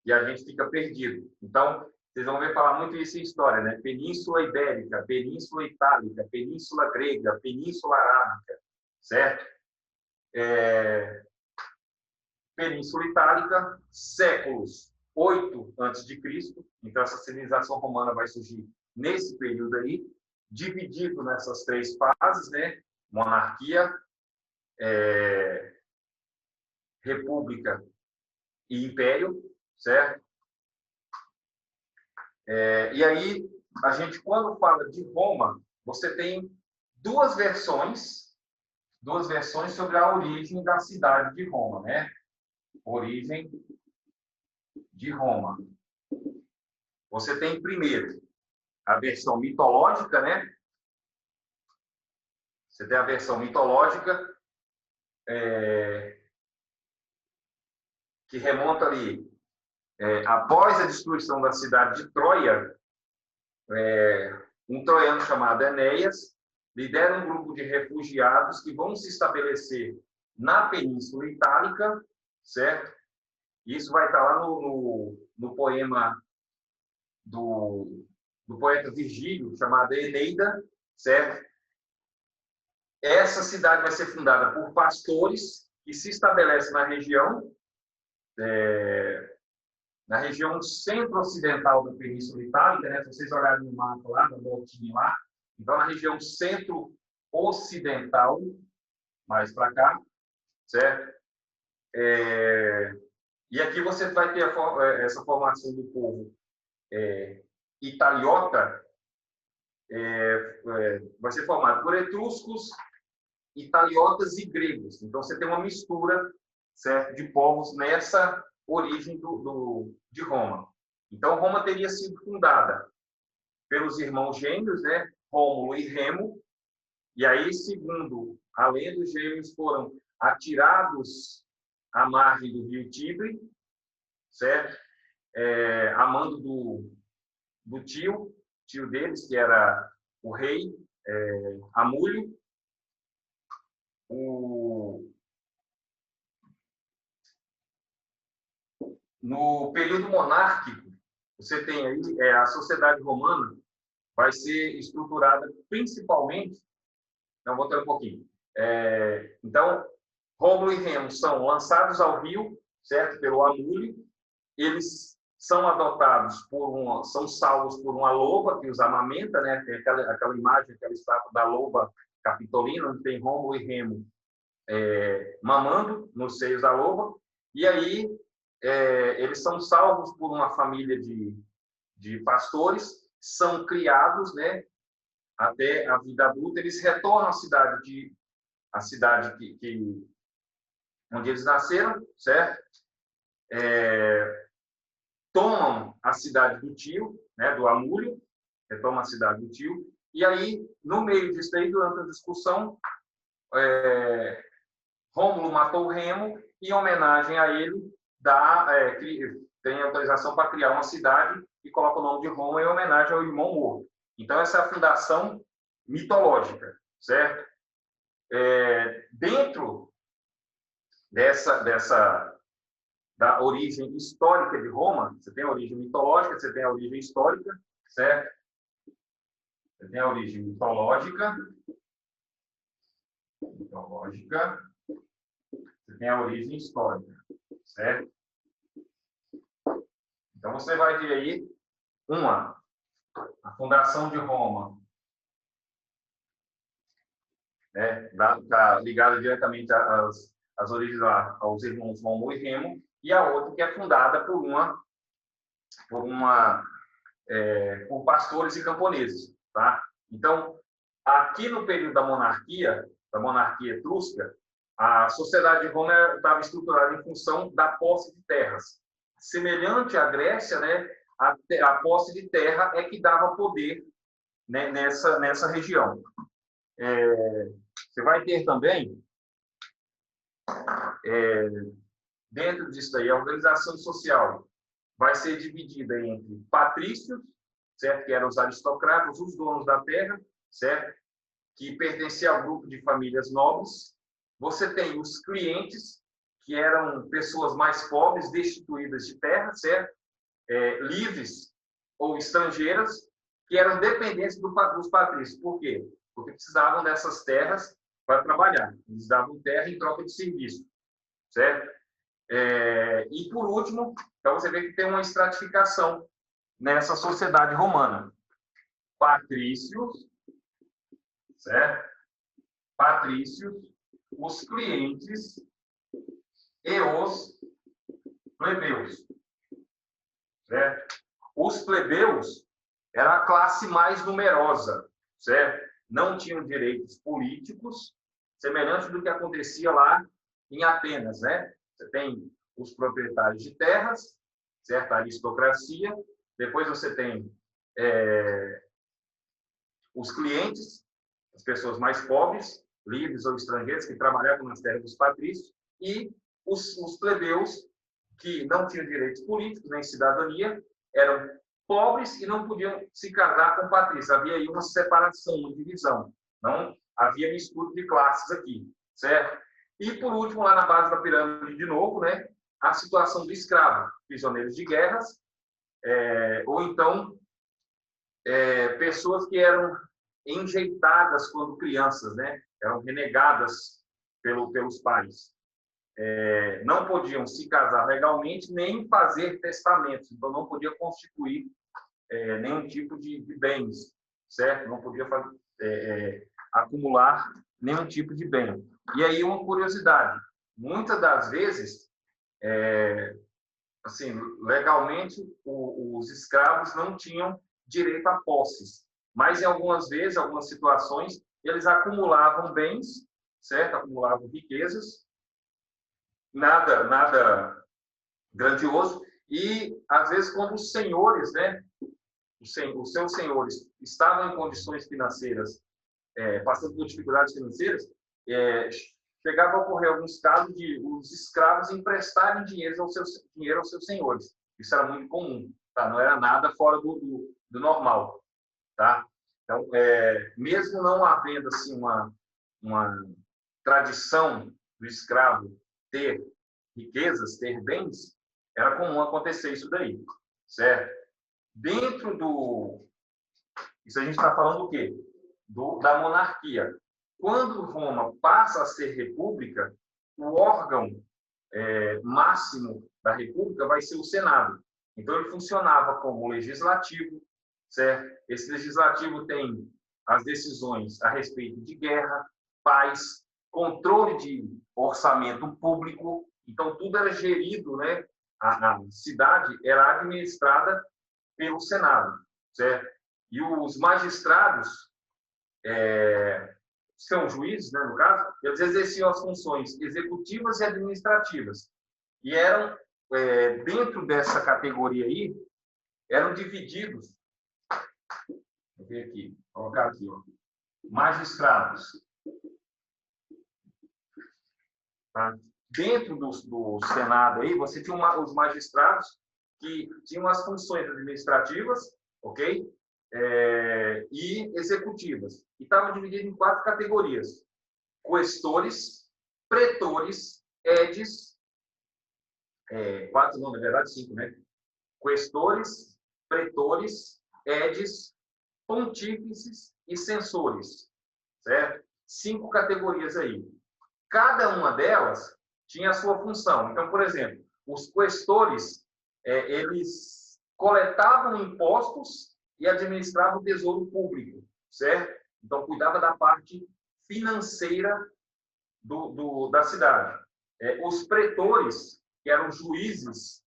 e a gente fica perdido. Então, vocês vão ver falar muito isso em história, né? Península Ibérica, Península Itálica, Península Grega, Península Arábica, certo? Península Itálica, séculos 8 a.C., então essa civilização romana vai surgir nesse período aí, dividido nessas 3 fases, né? Monarquia, república e império, certo? E aí, a gente, quando fala de Roma, você tem duas versões sobre a origem da cidade de Roma, né? Origem de Roma. Você tem, primeiro, a versão mitológica, né? Você tem a versão mitológica, que remonta ali, após a destruição da cidade de Troia, um troiano chamado Enéas lidera um grupo de refugiados que vão se estabelecer na Península Itálica, certo? Isso vai estar lá no poema do poeta Virgílio, chamado Eneida, certo? Essa cidade vai ser fundada por pastores que se estabelece na região centro-ocidental da Península Itálica, né? Se vocês olharem no mapa lá, na voltinha lá, então na região centro-ocidental, mais para cá, certo? E aqui você vai ter essa formação do povo italiota, vai ser formado por etruscos, italiotas e gregos. Então você tem uma mistura, certo, de povos nessa origem de Roma. Então Roma teria sido fundada pelos irmãos gêmeos, né, Rômulo e Remo. E aí, segundo a lenda, os gêmeos foram atirados à margem do rio Tibre, certo? A mando do tio deles, que era o rei Amúlio. No período monárquico, você tem aí a sociedade romana vai ser estruturada principalmente. Não, voltando um pouquinho. Então, Rômulo e Remo são lançados ao rio, certo? Pelo Amúlio. Eles são adotados são salvos por uma loba que os amamenta, né? Tem aquela imagem, aquela estátua da loba capitolina, onde tem Rômulo e Remo mamando nos seios da loba. E aí eles são salvos por uma família de pastores, são criados, né? Até a vida adulta. Eles retornam à cidade onde eles nasceram, certo? Tomam a cidade do tio, né, do Amúlio, retomam a cidade do tio, e aí, no meio disso aí, durante a discussão, Rômulo matou o Remo, e em homenagem a ele, tem autorização para criar uma cidade e coloca o nome de Roma em homenagem ao irmão morto. Então, essa é a fundação mitológica, certo? Dentro da origem histórica de Roma, você tem a origem mitológica, você tem a origem histórica, certo? Você tem a origem mitológica, você tem a origem histórica, certo? Então, você vai ver aí a fundação de Roma, né, tá ligada diretamente às origens aos irmãos Rômulo e Remo, e a outra que é fundada por pastores e camponeses, tá? Então, aqui no período da monarquia etrusca, a sociedade de Roma estava estruturada em função da posse de terras. Semelhante à Grécia, né, a posse de terra é que dava poder, né, nessa região. Você vai ter também, dentro disso aí, a organização social vai ser dividida entre patrícios, certo? Que eram os aristocratas, os donos da terra, certo? Que pertenciam ao grupo de famílias nobres. Você tem os clientes, que eram pessoas mais pobres, destituídas de terra, certo? Livres ou estrangeiras, que eram dependentes dos patrícios. Por quê? Porque precisavam dessas terras para trabalhar. Eles davam terra em troca de serviço, certo? E, por último, então você vê que tem uma estratificação nessa sociedade romana. Patrícios, certo? Patrícios, os clientes e os plebeus, certo? Os plebeus eram a classe mais numerosa, certo? Não tinham direitos políticos, semelhante do que acontecia lá em Atenas, né? Você tem os proprietários de terras, certo? A aristocracia. Depois você tem os clientes, as pessoas mais pobres, livres ou estrangeiras, que trabalhavam nas terras dos patrícios, e os plebeus, que não tinham direitos políticos nem cidadania, eram pobres e não podiam se casar com patrícios. Havia aí uma separação, uma divisão. Não havia mistura de classes aqui, certo? E, por último, lá na base da pirâmide, de novo, né, a situação do escravo, prisioneiros de guerras, ou então pessoas que eram enjeitadas quando crianças, né, eram renegadas pelos pais. não podiam se casar legalmente nem fazer testamentos, então não podia constituir nenhum tipo de bens, certo? Não podia acumular nenhum tipo de bem. E aí uma curiosidade, muitas das vezes, assim, legalmente os escravos não tinham direito a posses, mas em algumas vezes, algumas situações, eles acumulavam bens, certo? Acumulavam riquezas, nada grandioso, e às vezes quando os senhores, né, os seus senhores estavam em condições financeiras, passando por dificuldades financeiras, chegava a ocorrer alguns casos de os escravos emprestarem dinheiro aos seus senhores. Isso era muito comum, tá? Não era nada fora do normal, tá? Então, mesmo não havendo assim uma tradição do escravo ter riquezas, ter bens, era comum acontecer isso daí, certo? Dentro isso a gente está falando do quê? Da monarquia. Quando Roma passa a ser república, o órgão máximo da república vai ser o Senado. Então, ele funcionava como legislativo, certo? Esse legislativo tem as decisões a respeito de guerra, paz, controle de orçamento público. Então, tudo era gerido, né? A cidade era administrada pelo Senado, certo? E os magistrados, são juízes, né, no caso, eles exerciam as funções executivas e administrativas. E eram, dentro dessa categoria aí, eram divididos, vou ver aqui, colocar aqui, ó, magistrados. Tá? Dentro do Senado aí, você tinha os magistrados que tinham as funções administrativas, ok? E executivas. E estavam divididos em 4 categorias: questores, pretores, edes, 4 não, na verdade 5, né? Questores, pretores, edes, pontífices e censores, certo? 5 categorias aí. Cada uma delas tinha a sua função. Então, por exemplo, os questores, eles coletavam impostos e administravam o tesouro público, certo? Então, cuidava da parte financeira da cidade. Os pretores, que eram juízes,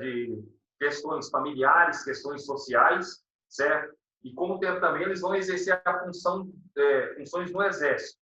de questões familiares, questões sociais, certo? E com o tempo também eles vão exercer a funções no exército.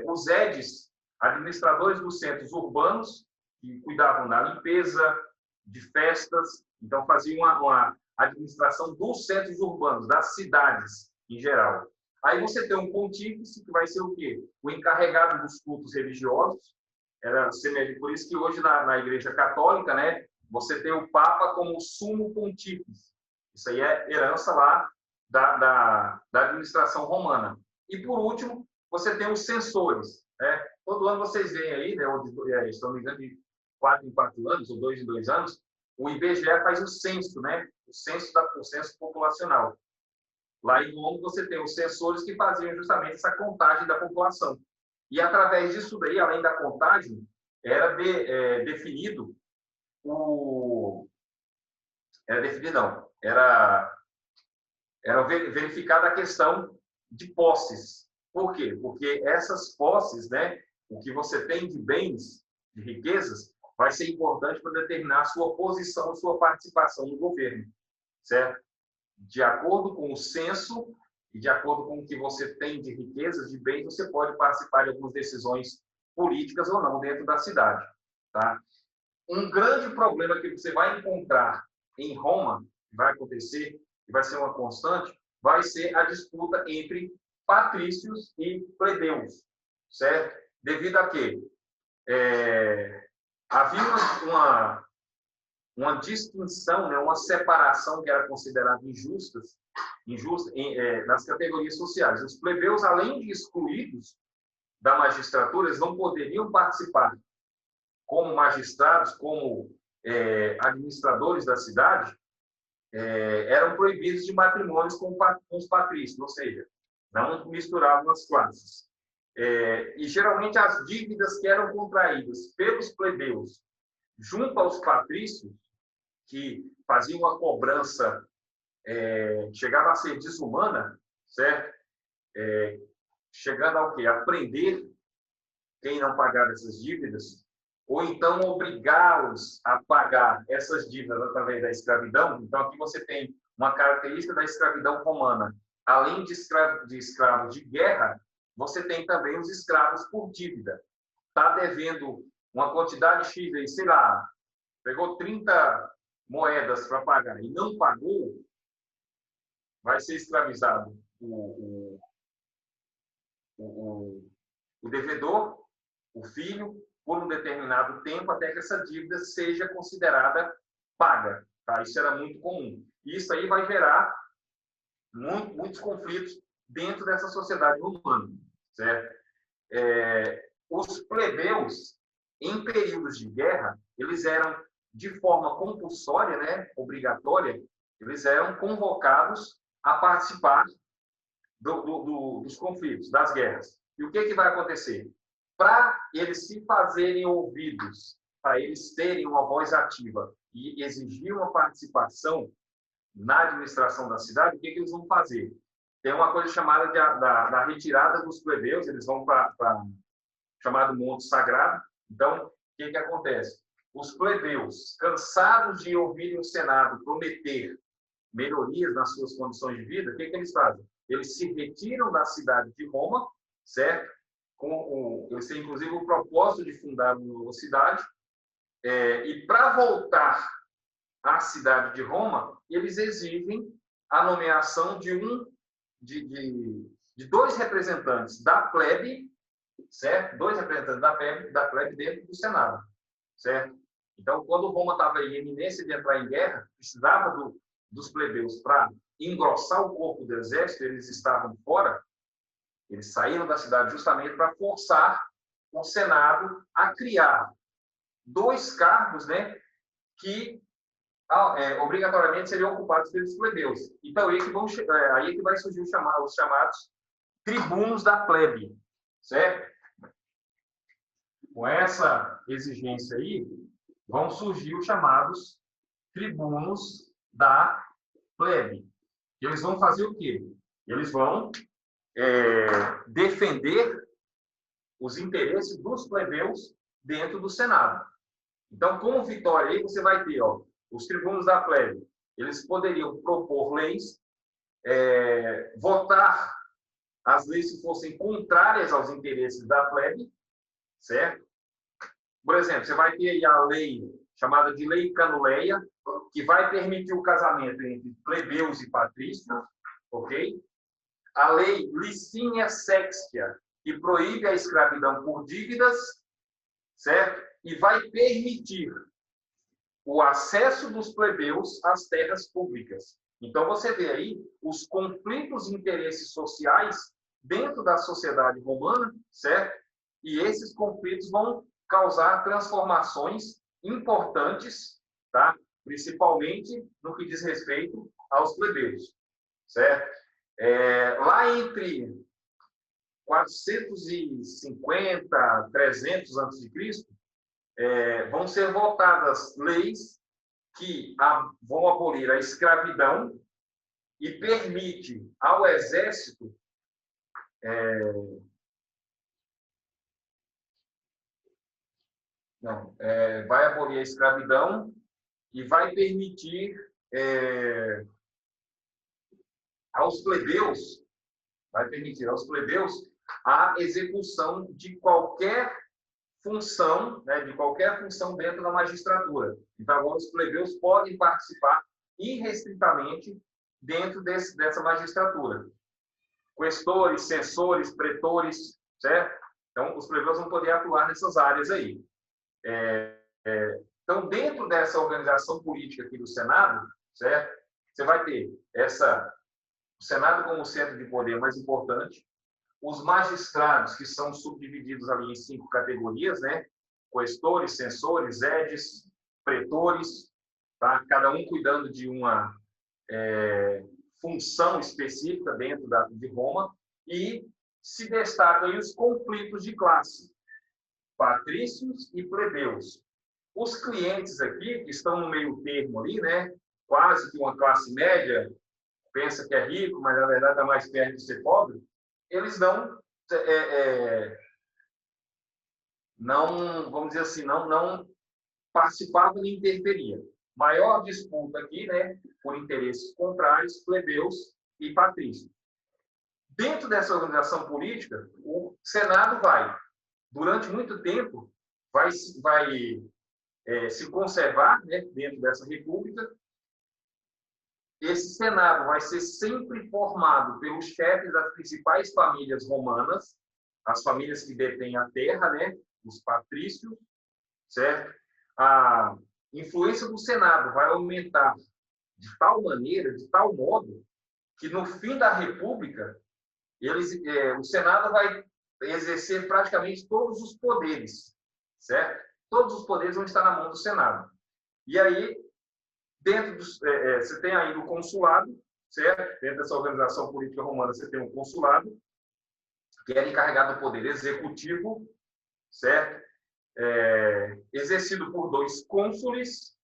Os edes, administradores dos centros urbanos, que cuidavam da limpeza, de festas, então faziam uma administração dos centros urbanos, das cidades em geral. Aí você tem um pontífice, que vai ser o quê? O encarregado dos cultos religiosos. Era semelhante, por isso que hoje na Igreja Católica, né, você tem o Papa como sumo pontífice. Isso aí é herança lá da administração romana. E, por último, você tem os censores. Né? Todo ano vocês veem aí, né, se não me engano, de 4 em 4 anos, ou 2 em 2 anos, o IBGE faz o censo, né? O censo populacional. Lá em Roma, você tem os censores que faziam justamente essa contagem da população. E, através disso daí, além da contagem, era definido era verificada a questão de posses. Por quê? Porque essas posses, né, o que você tem de bens, de riquezas, vai ser importante para determinar a sua posição, a sua participação no governo, certo? De acordo com o censo e de acordo com o que você tem de riquezas, de bens, você pode participar de algumas decisões políticas ou não dentro da cidade, tá? Um grande problema que você vai encontrar em Roma, que vai acontecer, que vai ser uma constante, vai ser a disputa entre patrícios e plebeus, certo? Devido a quê? Havia uma distinção, né, uma separação que era considerada injusta nas categorias sociais. Os plebeus, além de excluídos da magistratura, eles não poderiam participar como magistrados, como administradores da cidade, eram proibidos de matrimônios com os patrícios, ou seja, não misturavam as classes. E geralmente as dívidas que eram contraídas pelos plebeus junto aos patrícios, que faziam uma cobrança chegava a ser desumana, certo? Chegando ao quê? A prender quem não pagar essas dívidas, ou então obrigá-los a pagar essas dívidas através da escravidão. Então, aqui você tem uma característica da escravidão romana. Além de escravos de guerra, você tem também os escravos por dívida. Está devendo uma quantidade X aí, sei lá, pegou 30 moedas para pagar e não pagou, vai ser escravizado o devedor, o filho, por um determinado tempo, até que essa dívida seja considerada paga. Tá? Isso era muito comum. E isso aí vai gerar muitos conflitos dentro dessa sociedade romana. Certo? Os plebeus, em períodos de guerra, eles eram, de forma compulsória, né, obrigatória, eles eram convocados a participar dos conflitos, das guerras. E o que vai acontecer? Para eles se fazerem ouvidos, para eles terem uma voz ativa e exigir uma participação na administração da cidade, o que eles vão fazer? Tem uma coisa chamada da retirada dos plebeus, eles vão para chamado Monte Sagrado. Então, o que acontece? Os plebeus, cansados de ouvirem o Senado prometer melhorias nas suas condições de vida, o que eles fazem? Eles se retiram da cidade de Roma, certo? Eles têm, inclusive, o propósito de fundar uma nova cidade, e para voltar à cidade de Roma, eles exigem a nomeação de dois representantes da plebe, certo? Dois representantes da plebe dentro do Senado, certo? Então, quando Roma estava em iminência de entrar em guerra, precisava dos plebeus para engrossar o corpo do exército, eles estavam fora, eles saíram da cidade justamente para forçar o Senado a criar dois cargos, né, que obrigatoriamente seriam ocupados pelos plebeus. Então, aí que vai surgir os chamados tribunos da plebe, certo? Com essa exigência aí, vão surgir os chamados tribunos da plebe. Eles vão fazer o quê? Eles vão defender os interesses dos plebeus dentro do Senado. Então, como vitória aí, você vai ter os tribunos da plebe. Eles poderiam propor leis, votar as leis que fossem contrárias aos interesses da plebe, certo? Por exemplo, você vai ter aí a lei chamada de Lei Canuleia, que vai permitir o casamento entre plebeus e patrícios, ok? A Lei Licínia Sextia, que proíbe a escravidão por dívidas, certo? E vai permitir o acesso dos plebeus às terras públicas. Então, você vê aí os conflitos de interesses sociais dentro da sociedade romana, certo? E esses conflitos vão causar transformações importantes, tá? Principalmente no que diz respeito aos plebeus, certo? Lá entre 450, 300 a.C., vão ser votadas leis que vão abolir a escravidão e permite ao exército vai abolir a escravidão e vai permitir aos plebeus a execução de qualquer função, né, de qualquer função dentro da magistratura. Então, agora os plebeus podem participar irrestritamente dentro dessa magistratura. Questores, censores, pretores, certo? Então, os plebeus vão poder atuar nessas áreas aí. Então, dentro dessa organização política aqui do Senado, certo? Você vai ter o Senado como centro de poder mais importante, os magistrados, que são subdivididos ali em 5 categorias, né? Questores, censores, edes, pretores, tá? Cada um cuidando de uma função específica dentro de Roma, e se destacam aí os conflitos de classe, patrícios e plebeus. Os clientes aqui, que estão no meio termo ali, né, quase que uma classe média, pensa que é rico, mas na verdade está mais perto de ser pobre, eles não, vamos dizer assim, não participavam de interferia. Maior disputa aqui, né, por interesses contrários, plebeus e patrícios. Dentro dessa organização política, o Senado durante muito tempo, vai se conservar, né, dentro dessa república. Esse Senado vai ser sempre formado pelos chefes das principais famílias romanas, as famílias que detêm a terra, né, os patrícios, certo? A influência do Senado vai aumentar de tal maneira, de tal modo, que no fim da república, o Senado vai exercer praticamente todos os poderes, certo? Todos os poderes vão estar na mão do Senado. E aí, você tem aí o consulado, certo? Dentro dessa organização política romana, você tem um consulado, que era encarregado do poder executivo, certo? Exercido por 2 cônsules,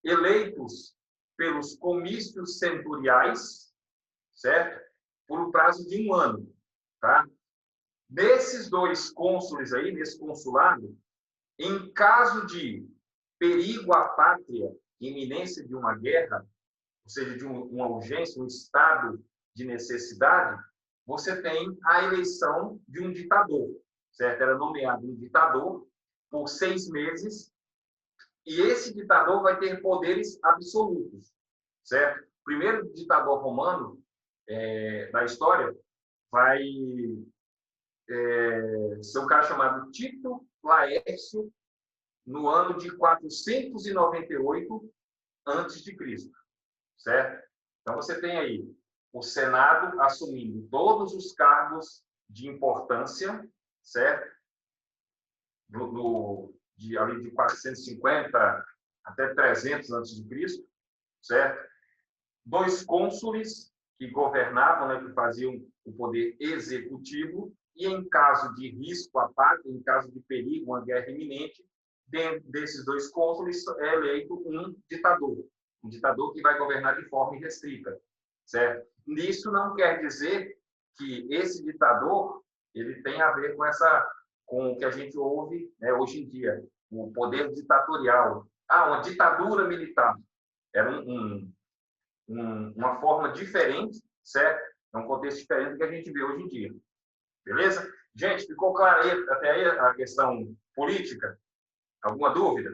eleitos pelos comícios centuriais, certo? Por um prazo de 1 ano, tá? Desses 2 cônsules aí, nesse consulado, em caso de perigo à pátria, iminência de uma guerra, ou seja, de uma urgência, um estado de necessidade, você tem a eleição de um ditador, certo? Era nomeado um ditador por 6 meses, e esse ditador vai ter poderes absolutos, certo? O primeiro ditador romano da história vai ser um cara chamado Tito Laércio, no ano de 498 a.C., certo? Então, você tem aí o Senado assumindo todos os cargos de importância, certo? Ali de 450 até 300 a.C., certo? 2 cônsules que governavam, né, que faziam o poder executivo, e em caso de risco à pátria, em caso de perigo, uma guerra iminente, dentro desses 2 cônsules é eleito um ditador que vai governar de forma irrestrita, certo? Isso não quer dizer que esse ditador ele tem a ver com o que a gente ouve, né, hoje em dia, o poder ditatorial. Uma ditadura militar. Era uma forma diferente, certo? É um contexto diferente do que a gente vê hoje em dia. Beleza? Gente, ficou claro aí, até aí a questão política? Alguma dúvida?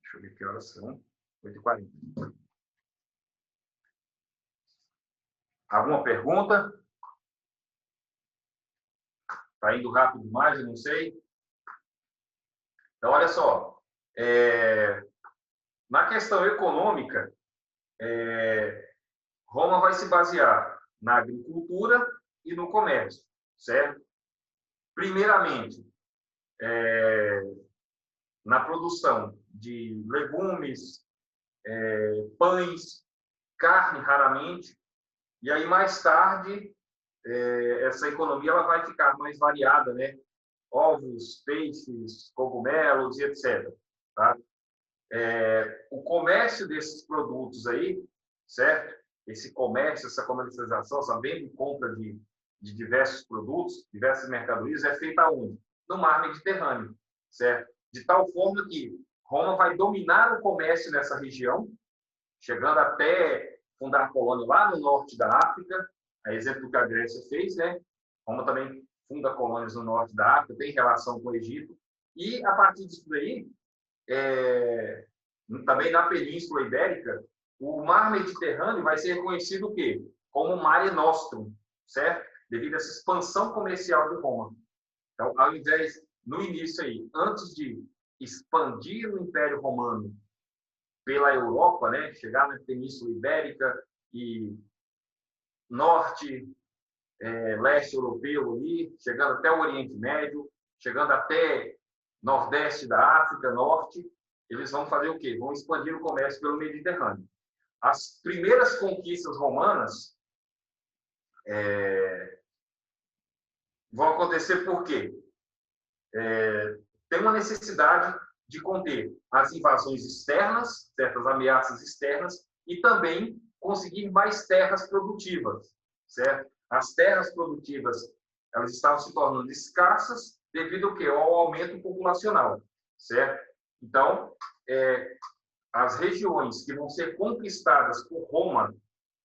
Deixa eu ver que horas são. 8h40. Alguma pergunta? Está indo rápido demais, eu não sei. Então, olha só. Na questão econômica, Roma vai se basear na agricultura e no comércio, certo? Primeiramente, na produção de legumes, pães, carne raramente, e aí mais tarde essa economia ela vai ficar mais variada, né? Ovos, peixes, cogumelos e etc. Tá? O comércio desses produtos aí, certo? Esse comércio, essa comercialização, essa venda e compra de diversos produtos, diversas mercadorias, é feita aonde? No mar Mediterrâneo, certo? De tal forma que Roma vai dominar o comércio nessa região, chegando até fundar colônia lá no norte da África, a exemplo do que a Grécia fez, né? Roma também funda colônias no norte da África, tem relação com o Egito, e a partir disso daí, também na Península Ibérica, o mar Mediterrâneo vai ser reconhecido o quê? Como Mare Nostrum, certo? Devido a essa expansão comercial de Roma. Então, ao invés, no início aí, antes de expandir o Império Romano pela Europa, né, chegar na Península Ibérica e norte, leste europeu ali, chegando até o Oriente Médio, chegando até nordeste da África, norte, eles vão fazer o quê? Vão expandir o comércio pelo Mediterrâneo. As primeiras conquistas romanas vão acontecer por quê? Tem uma necessidade de conter as invasões externas, certas ameaças externas, e também conseguir mais terras produtivas, certo? As terras produtivas, elas estavam se tornando escassas devido ao quê? Ao aumento populacional, certo? Então, as regiões que vão ser conquistadas por Roma,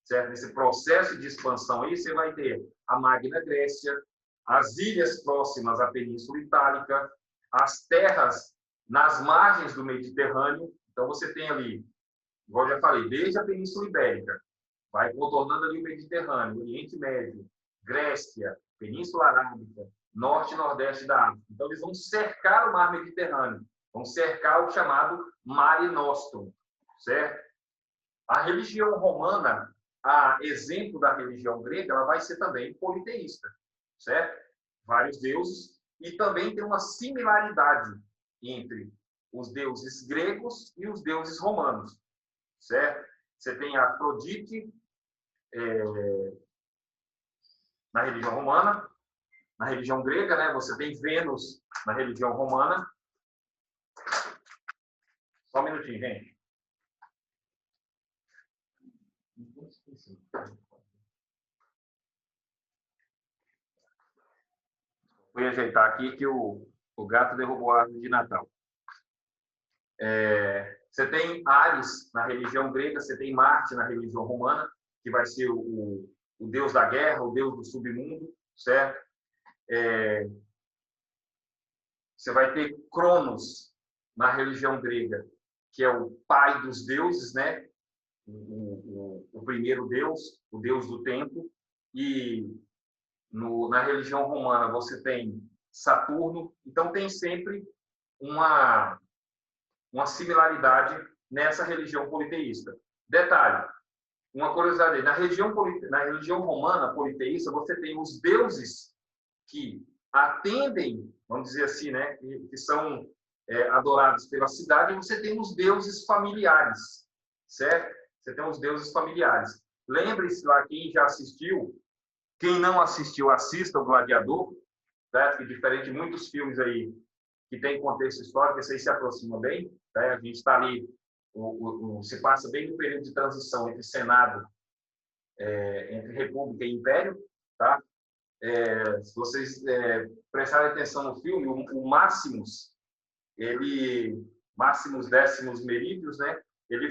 certo? Nesse processo de expansão aí, você vai ter a Magna Grécia, as ilhas próximas à Península Itálica, as terras nas margens do Mediterrâneo. Então, você tem ali, igual eu já falei, desde a Península Ibérica, vai contornando ali o Mediterrâneo, o Oriente Médio, Grécia, Península Arábica, norte e nordeste da África. Então, eles vão cercar o mar Mediterrâneo, vão cercar o chamado Mare Nostrum, certo? A religião romana, a exemplo da religião grega, ela vai ser também politeísta, certo? Vários deuses, e também tem uma similaridade entre os deuses gregos e os deuses romanos, certo? Você tem a Afrodite na religião romana, na religião grega, né? Você tem Vênus na religião romana. Só um minutinho, gente. Vou ajeitar aqui que o gato derrubou a árvore de Natal. Você tem Ares na religião grega, você tem Marte na religião romana, que vai ser o deus da guerra, o deus do submundo, certo? Você vai ter Cronos na religião grega, que é o pai dos deuses, né? O primeiro deus, o deus do tempo. E na religião romana você tem Saturno. Então tem sempre uma similaridade nessa religião politeísta. Detalhe, uma curiosidade, na religião romana politeísta, você tem os deuses que atendem, vamos dizer assim, né, que são adorados pela cidade, e você tem os deuses familiares, certo? Você tem os deuses familiares. Lembre-se lá, quem já assistiu, quem não assistiu, assista o Gladiador, certo? Que diferente de muitos filmes aí que tem contexto histórico, esse aí se aproxima bem, né? A gente está ali, se passa bem no período de transição entre Senado, entre República e Império, tá? Se vocês prestarem atenção no filme, o Máximos, Máximos Décimos Merídios, né? Ele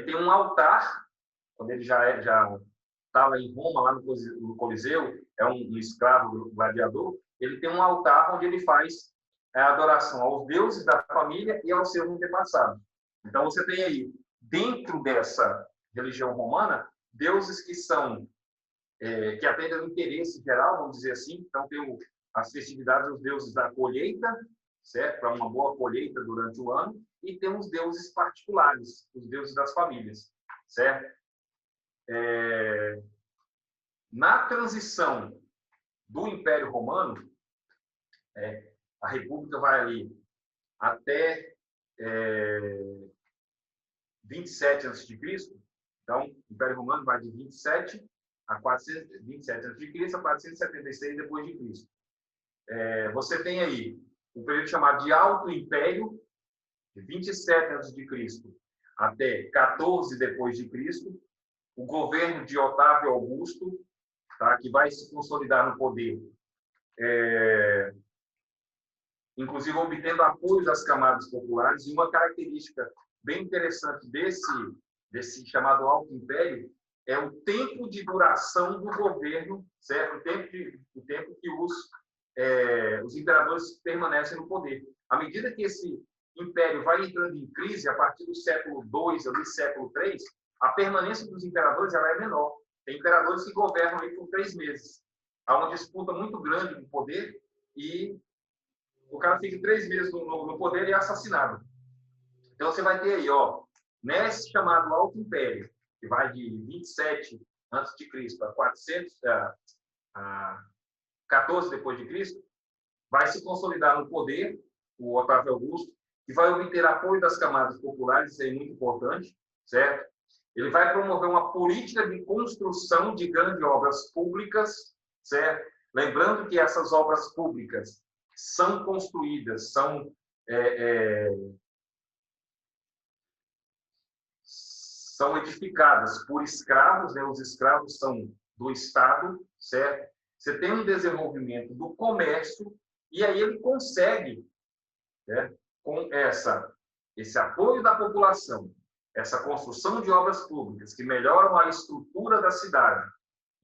tem um altar, quando ele já estava em Roma, lá no Coliseu, é um escravo gladiador, ele tem um altar onde ele faz a adoração aos deuses da família e aos seus antepassados. Então, você tem aí, dentro dessa religião romana, deuses que são que atendem ao interesse geral, vamos dizer assim. Então, tem as festividades dos deuses da colheita, certo? Para uma boa colheita durante o ano, e tem os deuses particulares, os deuses das famílias, certo? Na transição do Império Romano, a República vai ali até 27 a.C. Então, o Império Romano vai de 27 a 427 a.C. a 476 depois de Cristo. Você tem aí um período chamado de Alto Império, de 27 a.C. até 14 depois de Cristo, o governo de Otávio Augusto, tá, que vai se consolidar no poder, inclusive obtendo apoio das camadas populares. E uma característica bem interessante desse chamado Alto Império é o tempo de duração do governo, certo? O tempo que os imperadores permanecem no poder. À medida que esse império vai entrando em crise, a partir do século II, ali, século III, a permanência dos imperadores ela é menor. Tem imperadores que governam aí por 3 meses. Há uma disputa muito grande do poder e o cara fica 3 meses no poder e é assassinado. Então, você vai ter aí, nesse chamado Alto Império, que vai de 27 a.C. a 14 depois de Cristo, vai se consolidar no poder o Otávio Augusto, que vai obter apoio das camadas populares, isso é muito importante, certo? Ele vai promover uma política de construção de grandes obras públicas, certo? Lembrando que essas obras públicas são construídas, são edificadas por escravos, né? Os escravos são do Estado, certo? Você tem um desenvolvimento do comércio, e aí ele consegue, né, com esse apoio da população, essa construção de obras públicas que melhoram a estrutura da cidade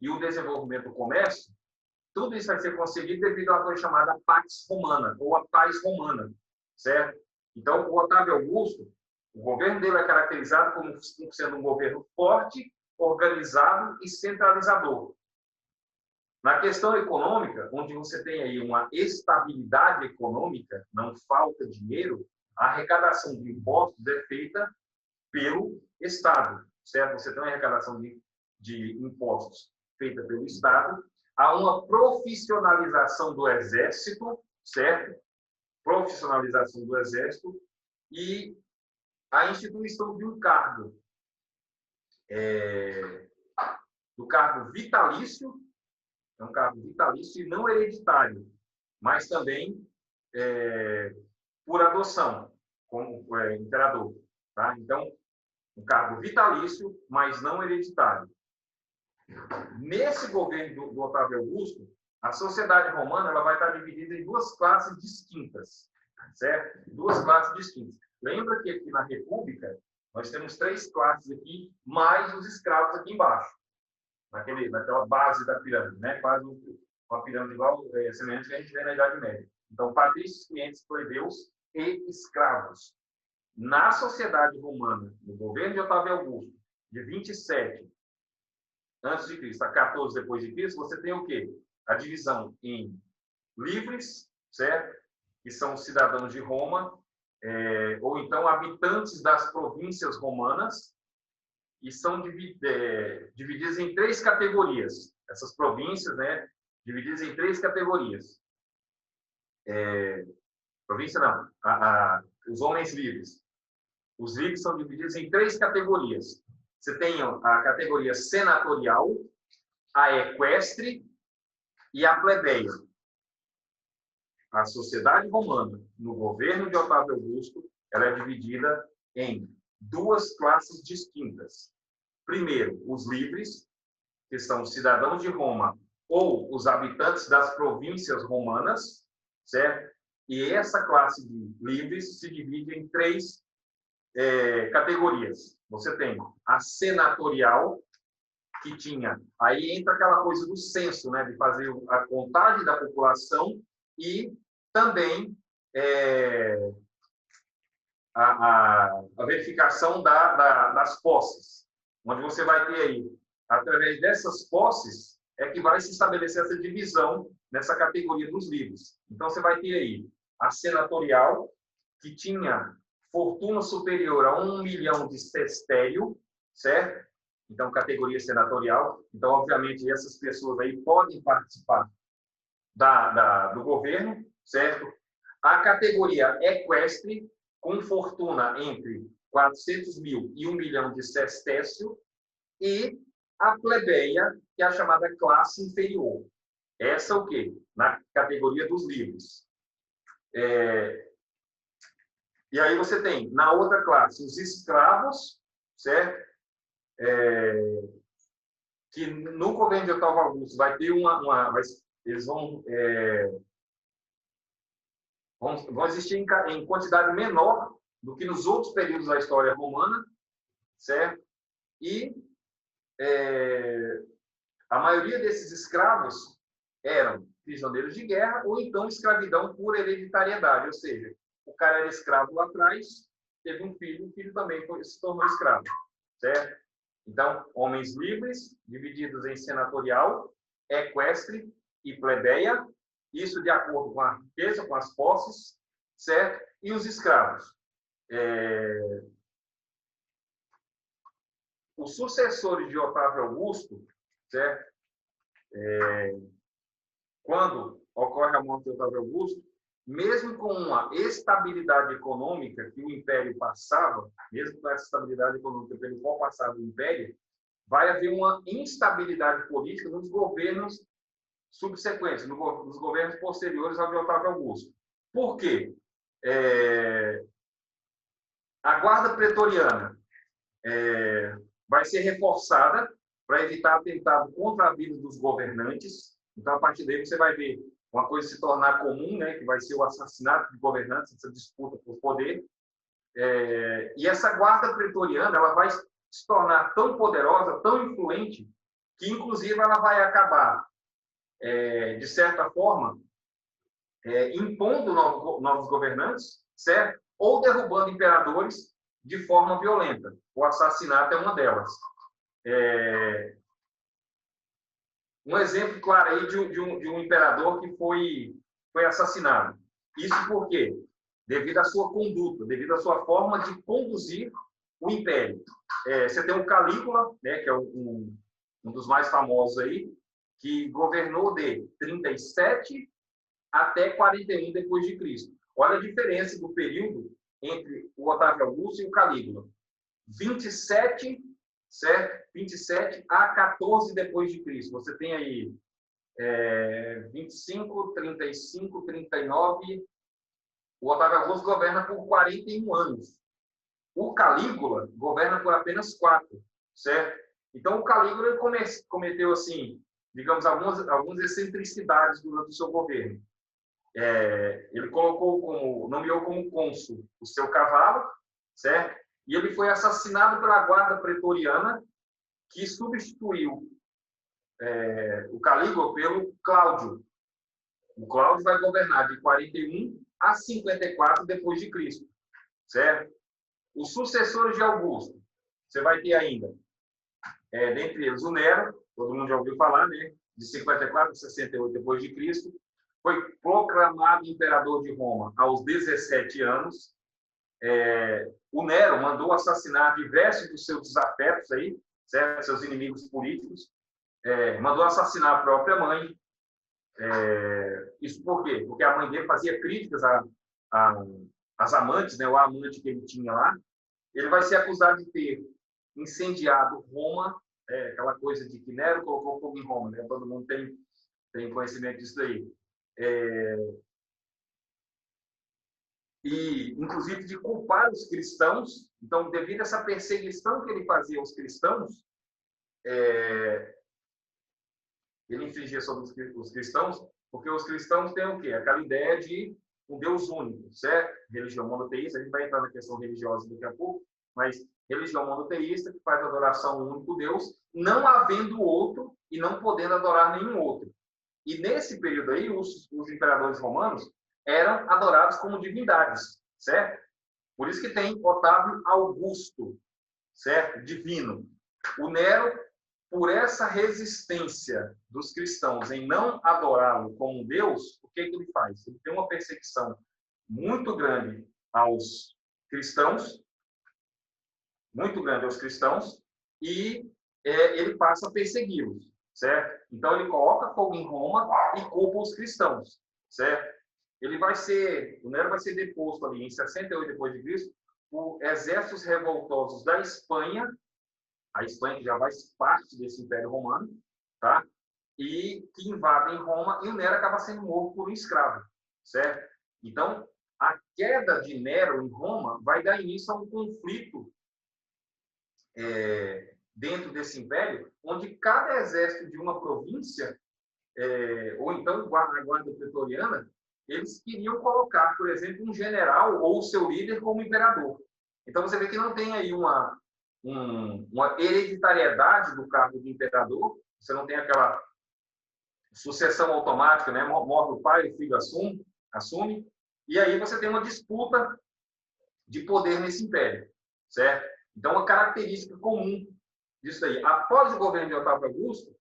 e o desenvolvimento do comércio, tudo isso vai ser conseguido devido a uma coisa chamada Pax Romana, ou a paz romana, certo? Então, o Otávio Augusto, o governo dele é caracterizado como sendo um governo forte, organizado e centralizador. Na questão econômica, onde você tem aí uma estabilidade econômica, não falta dinheiro, a arrecadação de impostos é feita pelo Estado, certo? Você tem uma arrecadação de impostos feita pelo Estado, há uma profissionalização do Exército, certo? Profissionalização do Exército e a instituição de um cargo, do cargo vitalício, é um cargo vitalício e não hereditário, mas também por adoção, como imperador. Tá? Então, um cargo vitalício, mas não hereditário. Nesse governo do Otávio Augusto, a sociedade romana ela vai estar dividida em duas classes distintas, certo? Duas classes distintas. Lembra que aqui na República, nós temos 3 classes aqui, mais os escravos aqui embaixo, naquela base da pirâmide, né? Quase uma pirâmide igual, semelhante que a gente vê na Idade Média. Então, patrícios, clientes, plebeus e escravos. Na sociedade romana, no governo de Otávio Augusto, de 27 antes de Cristo a 14 depois de Cristo, você tem o quê? A divisão em livres, certo? Que são cidadãos de Roma, ou então habitantes das províncias romanas, e são divididas em 3 categorias. Essas províncias, né, divididas em 3 categorias. Província não, os homens livres. Os livres são divididos em 3 categorias. Você tem a categoria senatorial, a equestre e a plebeia. A sociedade romana, no governo de Otávio Augusto, ela é dividida em 2 classes distintas. Primeiro, os livres, que são cidadãos de Roma ou os habitantes das províncias romanas, certo? E essa classe de livres se divide em 3 categorias. Você tem a senatorial, que tinha... Aí entra aquela coisa do censo, né? De fazer a contagem da população e também a verificação das posses, onde você vai ter aí, através dessas posses, é que vai se estabelecer essa divisão nessa categoria dos livros. Então, você vai ter aí a senatorial, que tinha fortuna superior a 1 milhão de sestério, certo? Então, categoria senatorial. Então, obviamente, essas pessoas aí podem participar do governo, certo? A categoria equestre, com fortuna entre 400 mil e 1 milhão de sestécio, e a plebeia, que é a chamada classe inferior. Essa é o quê? Na categoria dos livres. E aí você tem, na outra classe, os escravos, certo? Que no governo de Otávio Augusto vai ter eles vão existir em quantidade menor do que nos outros períodos da história romana, certo? E a maioria desses escravos eram prisioneiros de guerra ou então escravidão por hereditariedade, ou seja, o cara era escravo lá atrás, teve um filho, o filho também se tornou escravo, certo? Então, homens livres, divididos em senatorial, equestre e plebeia, isso de acordo com a riqueza, com as posses, certo? E os escravos. Os sucessores de Otávio Augusto, certo? Quando ocorre a morte de Otávio Augusto, mesmo com uma estabilidade econômica que o Império passava, mesmo com essa estabilidade econômica pelo qual passava o Império, vai haver uma instabilidade política nos governos subsequentes, nos governos posteriores ao de Otávio Augusto. Por quê? A guarda pretoriana vai ser reforçada para evitar atentado contra a vida dos governantes. Então, a partir daí, você vai ver uma coisa se tornar comum, né, que vai ser o assassinato de governantes, essa disputa por poder. E essa guarda pretoriana ela vai se tornar tão poderosa, tão influente, que, inclusive, ela vai acabar, de certa forma, impondo novos governantes, certo? Ou derrubando imperadores de forma violenta. O assassinato é uma delas. Um exemplo claro aí de um imperador que foi assassinado. Isso por quê? Devido à sua conduta, devido à sua forma de conduzir o império. Você tem o Calígula, né, que é um dos mais famosos aí, que governou de 37 até 41 depois de Cristo. Olha a diferença do período entre o Otávio Augusto e o Calígula. 27, certo? 27 a 14 depois de Cristo. Você tem aí 25, 35, 39. O Otávio Augusto governa por 41 anos. O Calígula governa por apenas 4, certo? Então, o Calígula ele cometeu, assim, digamos, algumas excentricidades durante o seu governo. Ele nomeou como cônsul o seu cavalo, certo? E ele foi assassinado pela guarda pretoriana, que substituiu o Calígula pelo Cláudio. O Cláudio vai governar de 41 a 54 depois de Cristo, certo? Os sucessores de Augusto, você vai ter ainda, dentre eles, o Nero, todo mundo já ouviu falar, né? De 54 a 68 depois de Cristo, foi proclamado imperador de Roma aos 17 anos. O Nero mandou assassinar diversos dos seus desafetos aí, certo? Seus inimigos políticos, mandou assassinar a própria mãe. Isso por quê? Porque a mãe dele fazia críticas às amantes, né? O amante que ele tinha lá. Ele vai ser acusado de ter incendiado Roma, aquela coisa de que Nero colocou fogo em Roma, né? Todo mundo tem conhecimento disso aí. E, inclusive, de culpar os cristãos. Então, devido a essa perseguição que ele fazia aos cristãos, ele infligia sobre os cristãos, porque os cristãos têm o quê? Aquela ideia de um Deus único, certo? Religião monoteísta, a gente vai entrar na questão religiosa daqui a pouco, mas religião monoteísta que faz adoração ao único Deus, não havendo outro e não podendo adorar nenhum outro. E nesse período aí, os imperadores romanos eram adorados como divindades, certo? Por isso que tem Otávio Augusto, certo? Divino. O Nero, por essa resistência dos cristãos em não adorá-lo como Deus, o que ele faz? Ele tem uma perseguição muito grande aos cristãos, e ele passa a persegui-los, certo? Então, ele coloca fogo em Roma e culpa os cristãos, certo? O Nero vai ser deposto ali em 68 depois de Cristo por exércitos revoltosos da Espanha, a Espanha que já faz parte desse Império Romano, tá? E que invadem Roma, e o Nero acaba sendo morto por um escravo, certo? Então, a queda de Nero em Roma vai dar início a um conflito dentro desse império, onde cada exército de uma província, ou então a guarda pretoriana, eles queriam colocar, por exemplo, um general ou seu líder como imperador. Então, você vê que não tem aí uma hereditariedade do cargo de imperador, você não tem aquela sucessão automática, né? Morre o pai, o filho assume, e aí você tem uma disputa de poder nesse império, certo? Então, uma característica comum disso aí. Após o governo de Otávio Augusto,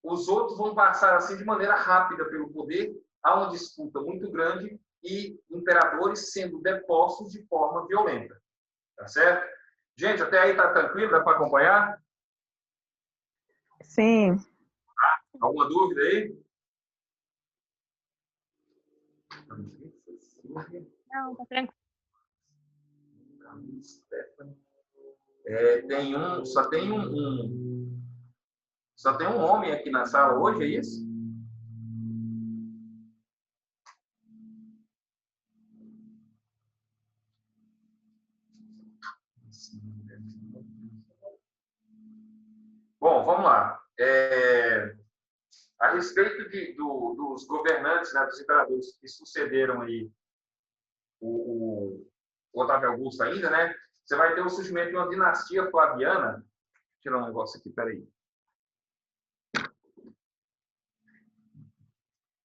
os outros vão passar assim de maneira rápida pelo poder, há uma disputa muito grande e imperadores sendo depostos de forma violenta, tá certo? Gente, até aí tá tranquilo? Dá para acompanhar? Sim. Alguma dúvida aí? Não, tá tranquilo. Só tem um homem aqui na sala hoje, é isso? Bom, vamos lá. A respeito dos governantes, né, dos imperadores que sucederam aí o Otávio Augusto ainda, né? Você vai ter o surgimento de uma dinastia flaviana. Vou tirar um negócio aqui, peraí.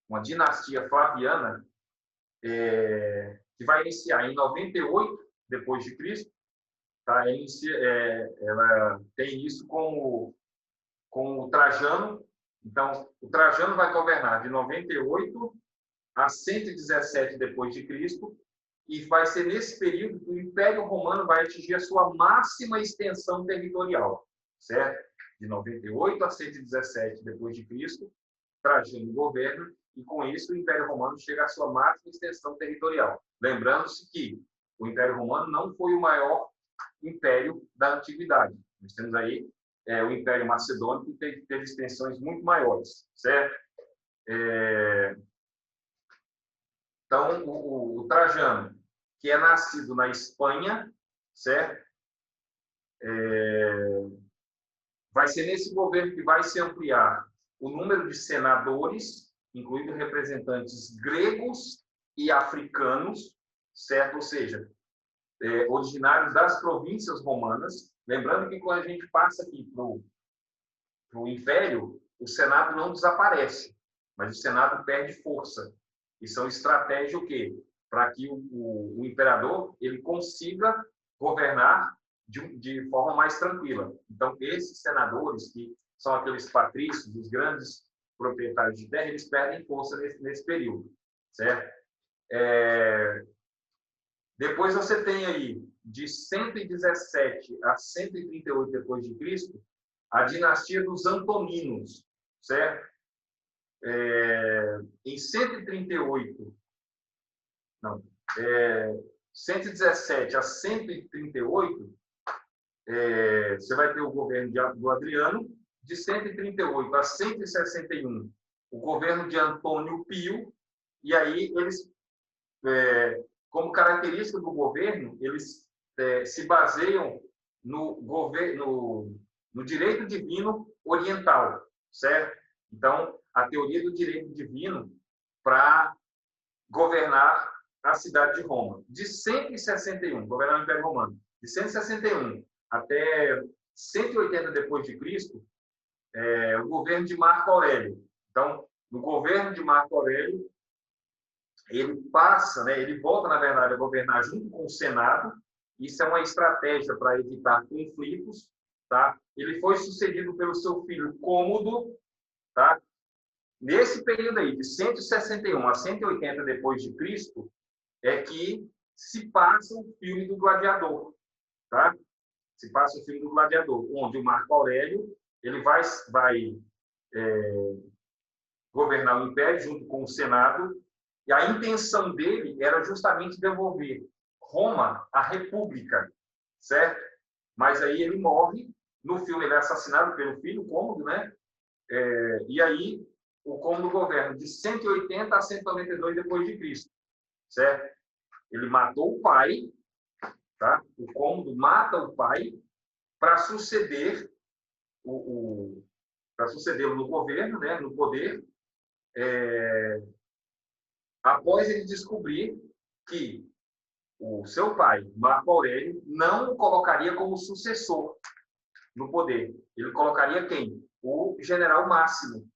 Uma dinastia flaviana que vai iniciar em 98 depois de Cristo, tá? Ela tem isso com o Trajano. Então, o Trajano vai governar de 98 a 117 depois de Cristo, e vai ser nesse período que o Império Romano vai atingir a sua máxima extensão territorial, certo? De 98 a 117 depois de Cristo, Trajano governa, e com isso o Império Romano chega à sua máxima extensão territorial. Lembrando-se que o Império Romano não foi o maior império da antiguidade. Nós temos aí o Império Macedônico, que teve extensões muito maiores, certo? Então, o Trajano, que é nascido na Espanha, certo? Vai ser nesse governo que vai se ampliar o número de senadores, incluindo representantes gregos e africanos, certo? Ou seja, originários das províncias romanas. Lembrando que quando a gente passa aqui para o Império, o Senado não desaparece, mas o Senado perde força. E são estratégias o quê? Para que o imperador ele consiga governar de forma mais tranquila. Então, esses senadores, que são aqueles patrícios, os grandes proprietários de terra, eles perdem força nesse período, certo? Depois você tem aí, de 117 a 138 depois de Cristo, a dinastia dos Antoninos, certo? Em 138, não, 117 a 138, você vai ter o governo do Adriano. De 138 a 161, o governo de Antônio Pio. E aí eles, como característica do governo, eles se baseiam no direito divino oriental, certo? Então, a teoria do direito divino para governar a cidade de Roma. De 161, governar o Império Romano, de 161 até 180 depois de Cristo, o governo de Marco Aurélio. Então, no governo de Marco Aurélio, ele passa, né, ele volta, na verdade, a governar junto com o Senado. Isso é uma estratégia para evitar conflitos, tá? Ele foi sucedido pelo seu filho Cômodo, tá? Nesse período aí, de 161 a 180 depois de Cristo, é que se passa o filme do Gladiador, tá? Se passa o filme do Gladiador, onde o Marco Aurélio ele vai governar o Império junto com o Senado, e a intenção dele era justamente devolver Roma à República, certo? Mas aí ele morre, no filme ele é assassinado pelo filho, Cômodo, né? E aí o Cômodo governa de 180 a 192 depois de Cristo, certo? Ele matou o pai, tá? O Cômodo mata o pai para suceder para sucedê-lo no governo, né, no poder, após ele descobrir que o seu pai, Marco Aurélio, não o colocaria como sucessor no poder. Ele colocaria quem? O general Máximo.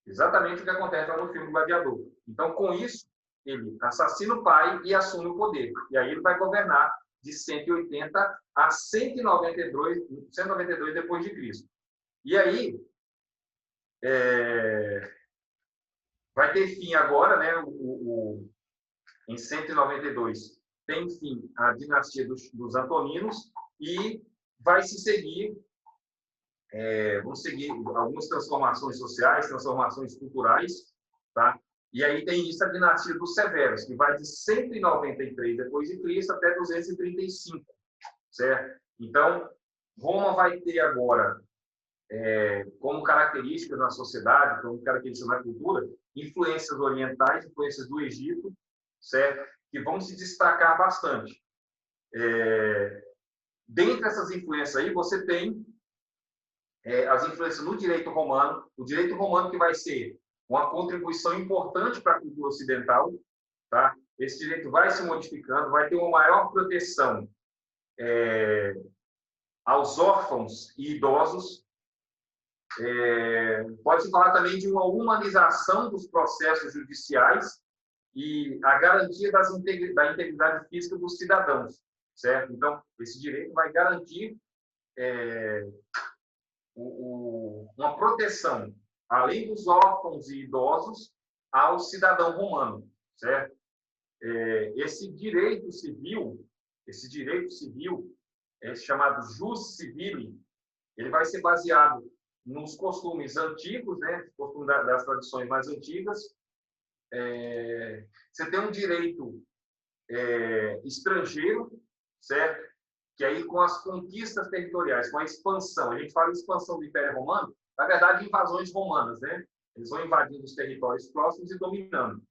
Exatamente o que acontece lá no filme Gladiador. Então, com isso, ele assassina o pai e assume o poder. E aí ele vai governar de 180 a 192 depois de Cristo. E aí, vai ter fim agora, né? Em 192 tem fim a dinastia dos Antoninos e vai se seguir, vão seguir algumas transformações sociais, transformações culturais, tá? E aí tem isso a dinastia dos Severos, que vai de 193 depois de Cristo até 235, certo? Então, Roma vai ter agora, como características na sociedade, como características na cultura, influências orientais, influências do Egito, certo? Que vão se destacar bastante. Dentre essas influências aí, você tem as influências no direito romano, o direito romano que vai ser uma contribuição importante para a cultura ocidental, tá? Esse direito vai se modificando, vai ter uma maior proteção aos órfãos e idosos. Pode-se falar também de uma humanização dos processos judiciais e a garantia da integridade física dos cidadãos, certo? Então, esse direito vai garantir uma proteção, além dos órfãos e idosos, ao cidadão romano, certo? Esse direito civil, chamado jus civile, ele vai ser baseado nos costumes antigos, né? Costumes das tradições mais antigas. Você tem um direito estrangeiro, certo? Que aí com as conquistas territoriais, com a expansão, a gente fala de expansão do Império Romano, na verdade, invasões romanas, né? Eles vão invadindo os territórios próximos e dominando.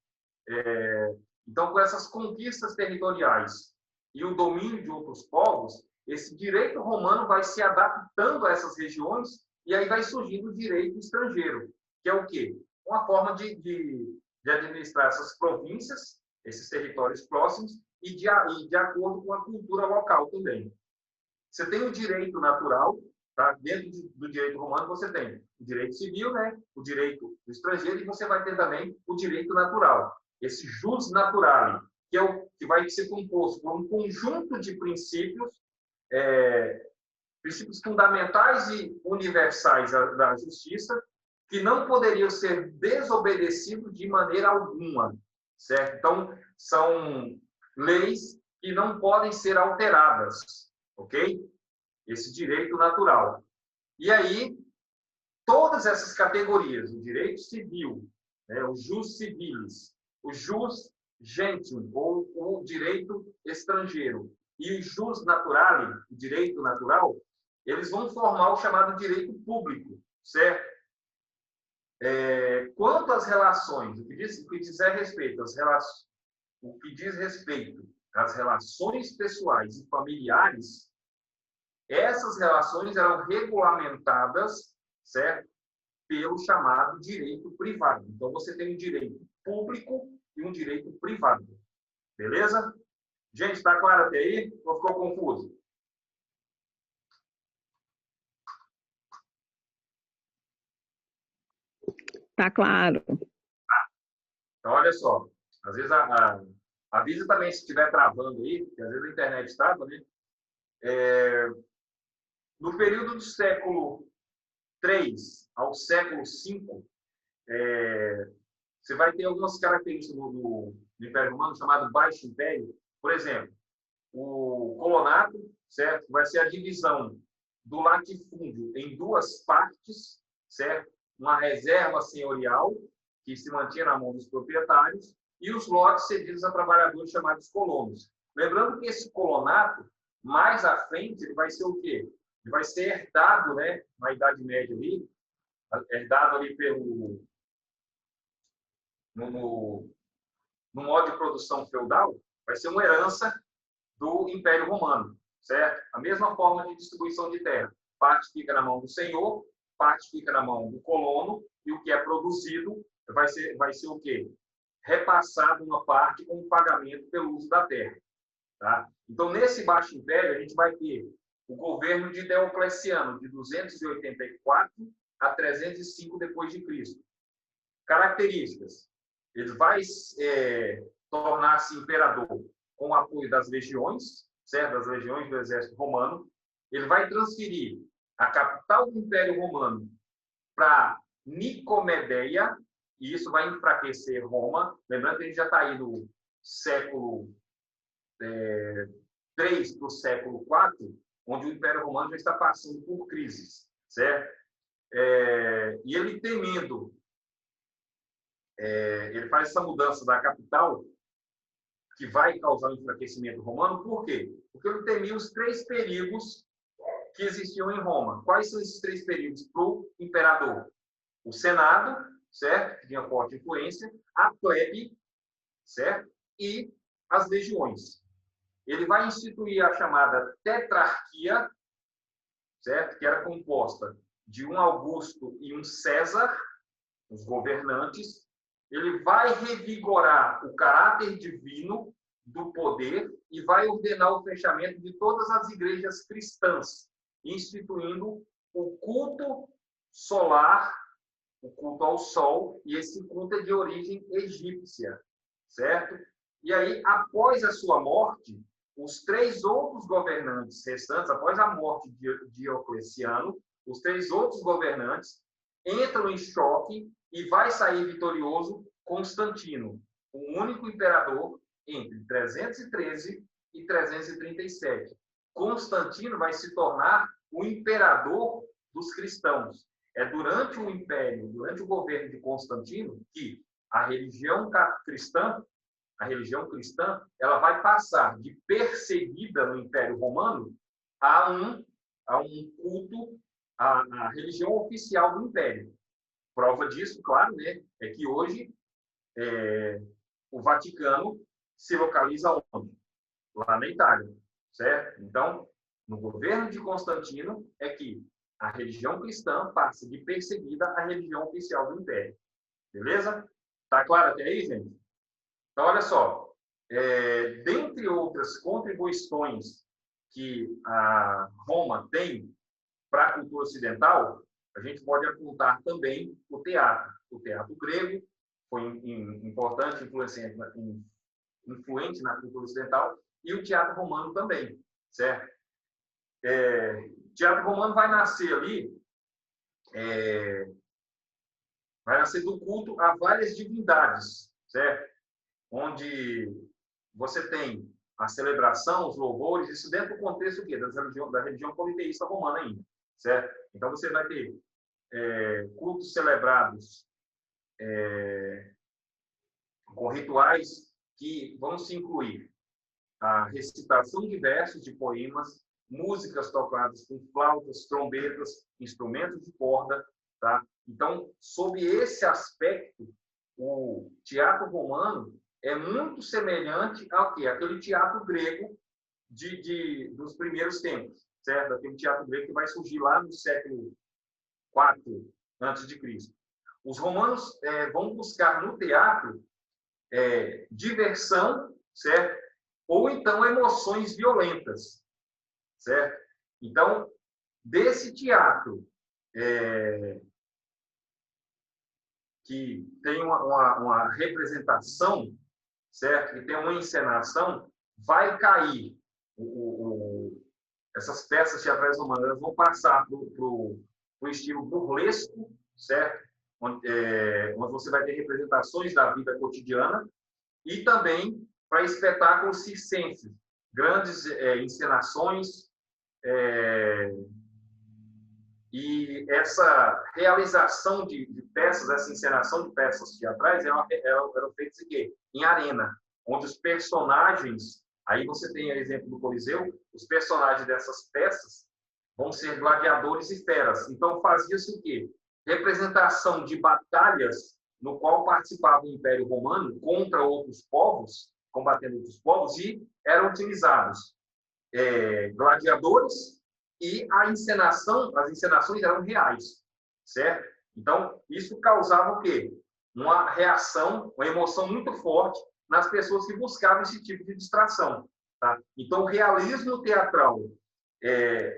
Então, com essas conquistas territoriais e o domínio de outros povos, esse direito romano vai se adaptando a essas regiões e aí vai surgindo o direito estrangeiro, que é o quê? Uma forma de administrar essas províncias, esses territórios próximos, e de acordo com a cultura local também. Você tem o direito natural, tá? Dentro do direito romano você tem o direito civil, né? O direito do estrangeiro, e você vai ter também o direito natural. Esse jus naturale, que é o que vai ser composto por um conjunto de princípios, princípios fundamentais e universais da justiça, que não poderiam ser desobedecidos de maneira alguma, certo? Então, são leis que não podem ser alteradas, ok? Esse direito natural. E aí, todas essas categorias, o direito civil, né, o jus civilis, o jus gentium, ou o direito estrangeiro, e o jus naturale, o direito natural, eles vão formar o chamado direito público, certo? Quanto às relações, o que diz respeito às relações pessoais e familiares, essas relações eram regulamentadas, certo? Pelo chamado direito privado. Então, você tem um direito público e um direito privado. Beleza? Gente, está claro até aí? Ou ficou confuso? Tá claro. Então, olha só. Às vezes, avisa também se estiver travando aí, porque às vezes a internet trava, né? No período do século III ao século V, você vai ter algumas características do Império Romano, chamado Baixo Império. Por exemplo, o colonato, certo? Vai ser a divisão do latifúndio em duas partes, certo? Uma reserva senhorial, que se mantinha na mão dos proprietários, e os lotes cedidos a trabalhadores chamados colonos. Lembrando que esse colonato, mais à frente, ele vai ser o quê? Ele vai ser herdado, né, na Idade Média ali, herdado ali no modo de produção feudal, vai ser uma herança do Império Romano, certo? A mesma forma de distribuição de terra. Parte fica na mão do senhor, parte fica na mão do colono, e o que é produzido vai ser o quê? Repassado uma parte como pagamento pelo uso da terra. Tá? Então, nesse Baixo Império, a gente vai ter o governo de Diocleciano, de 284 a 305 depois de Cristo. Características. Ele vai tornar-se imperador com o apoio das legiões, certo? Das legiões do exército romano. Ele vai transferir a capital do Império Romano para Nicomedeia, e isso vai enfraquecer Roma. Lembrando que a gente já está aí no século III para o século IV, onde o Império Romano já está passando por crises, certo? E ele temendo ele faz essa mudança da capital, que vai causar um enfraquecimento romano. Por quê? Porque ele temia os 3 perigos que existiam em Roma. Quais são esses 3 perigos para o imperador? O Senado, certo? Que tinha forte influência, a plebe, certo? E as legiões. Ele vai instituir a chamada tetrarquia, certo? Que era composta de um Augusto e um César, os governantes. Ele vai revigorar o caráter divino do poder e vai ordenar o fechamento de todas as igrejas cristãs, instituindo o culto solar, o culto ao sol, e esse culto é de origem egípcia, certo? E aí, após a sua morte, os 3 outros governantes restantes, após a morte de Diocleciano, os 3 outros governantes entram em choque e vai sair vitorioso Constantino, o único imperador entre 313 e 337. Constantino vai se tornar o imperador dos cristãos. É durante o império, durante o governo de Constantino, que a religião cristã, ela vai passar de perseguida no Império Romano a um culto à religião oficial do Império. Prova disso, claro, né, é que hoje o Vaticano se localiza onde? Lá na Itália, certo? Então, no governo de Constantino é que a religião cristã passa de perseguida à religião oficial do Império. Beleza? Tá claro até aí, gente? Então, olha só. Dentre outras contribuições que a Roma tem para a cultura ocidental, a gente pode apontar também o teatro. O teatro grego foi importante, influente na cultura ocidental, e o teatro romano também, certo? O teatro romano vai nascer ali, vai nascer do culto a várias divindades, certo? Onde você tem a celebração, os louvores, isso dentro do contexto da religião politeísta romana ainda, certo? Então você vai ter cultos celebrados com rituais que vão se incluir a recitação de versos de poemas, músicas tocadas com flautas, trombetas, instrumentos de corda, tá? Então, sob esse aspecto, o teatro romano é muito semelhante ao quê? Aquele teatro grego dos primeiros tempos, certo? Aquele teatro grego que vai surgir lá no século IV a.C. Os romanos vão buscar no teatro diversão, certo? Ou então emoções violentas, certo? Então, desse teatro que tem uma representação, certo? Que tem uma encenação, vai cair essas peças teatrais romanas, elas vão passar para o estilo burlesco, certo? Onde você vai ter representações da vida cotidiana, e também para espetáculos circenses, grandes encenações, e essa realização de peças, essa encenação de peças teatrais, eram feitas em arena, onde os personagens, aí você tem o exemplo do Coliseu, os personagens dessas peças vão ser gladiadores e feras. Então fazia-se o quê? Representação de batalhas no qual participava o Império Romano contra outros povos, combatendo outros povos, e eram utilizados gladiadores, e as encenações eram reais, certo? Então, isso causava o quê? Uma reação, uma emoção muito forte nas pessoas que buscavam esse tipo de distração, tá? Então, o realismo teatral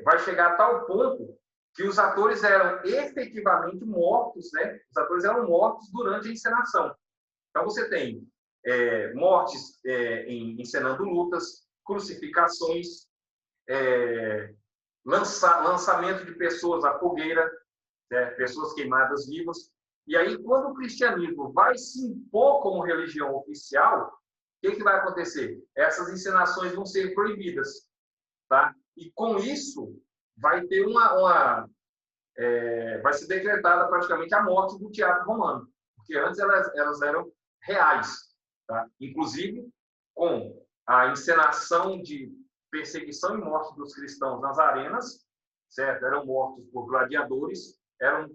vai chegar a tal ponto que os atores eram efetivamente mortos, né? Os atores eram mortos durante a encenação. Então, você tem mortes encenando lutas, crucificações, lançamento de pessoas à fogueira, pessoas queimadas vivas. E aí, quando o cristianismo vai se impor como religião oficial, o que vai acontecer? Essas encenações vão ser proibidas, tá? E com isso vai ter vai ser decretada praticamente a morte do teatro romano, porque porque antes elas eram reais, tá? Inclusive com a encenação de perseguição e morte dos cristãos nas arenas, certo? Eram mortos por gladiadores, eram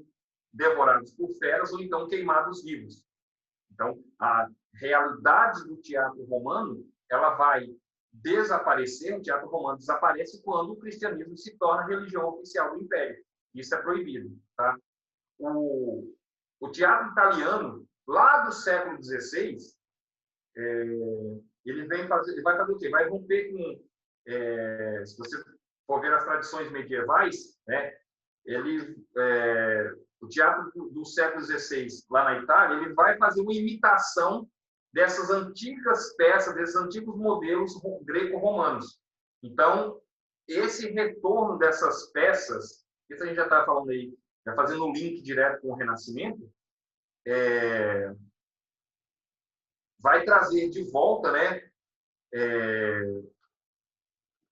devorados por feras ou então queimados vivos. Então, a realidade do teatro romano, ela vai desaparecer, o teatro romano desaparece quando o cristianismo se torna a religião oficial do Império. Isso é proibido, tá? O teatro italiano, lá do século XVI, ele vai fazer o quê? Vai romper com, se você for ver as tradições medievais, né? O teatro do século XVI, lá na Itália, ele vai fazer uma imitação dessas antigas peças, desses antigos modelos greco-romanos. Então, esse retorno dessas peças, isso a gente já está falando aí, já fazendo um link direto com o Renascimento, vai trazer de volta, né,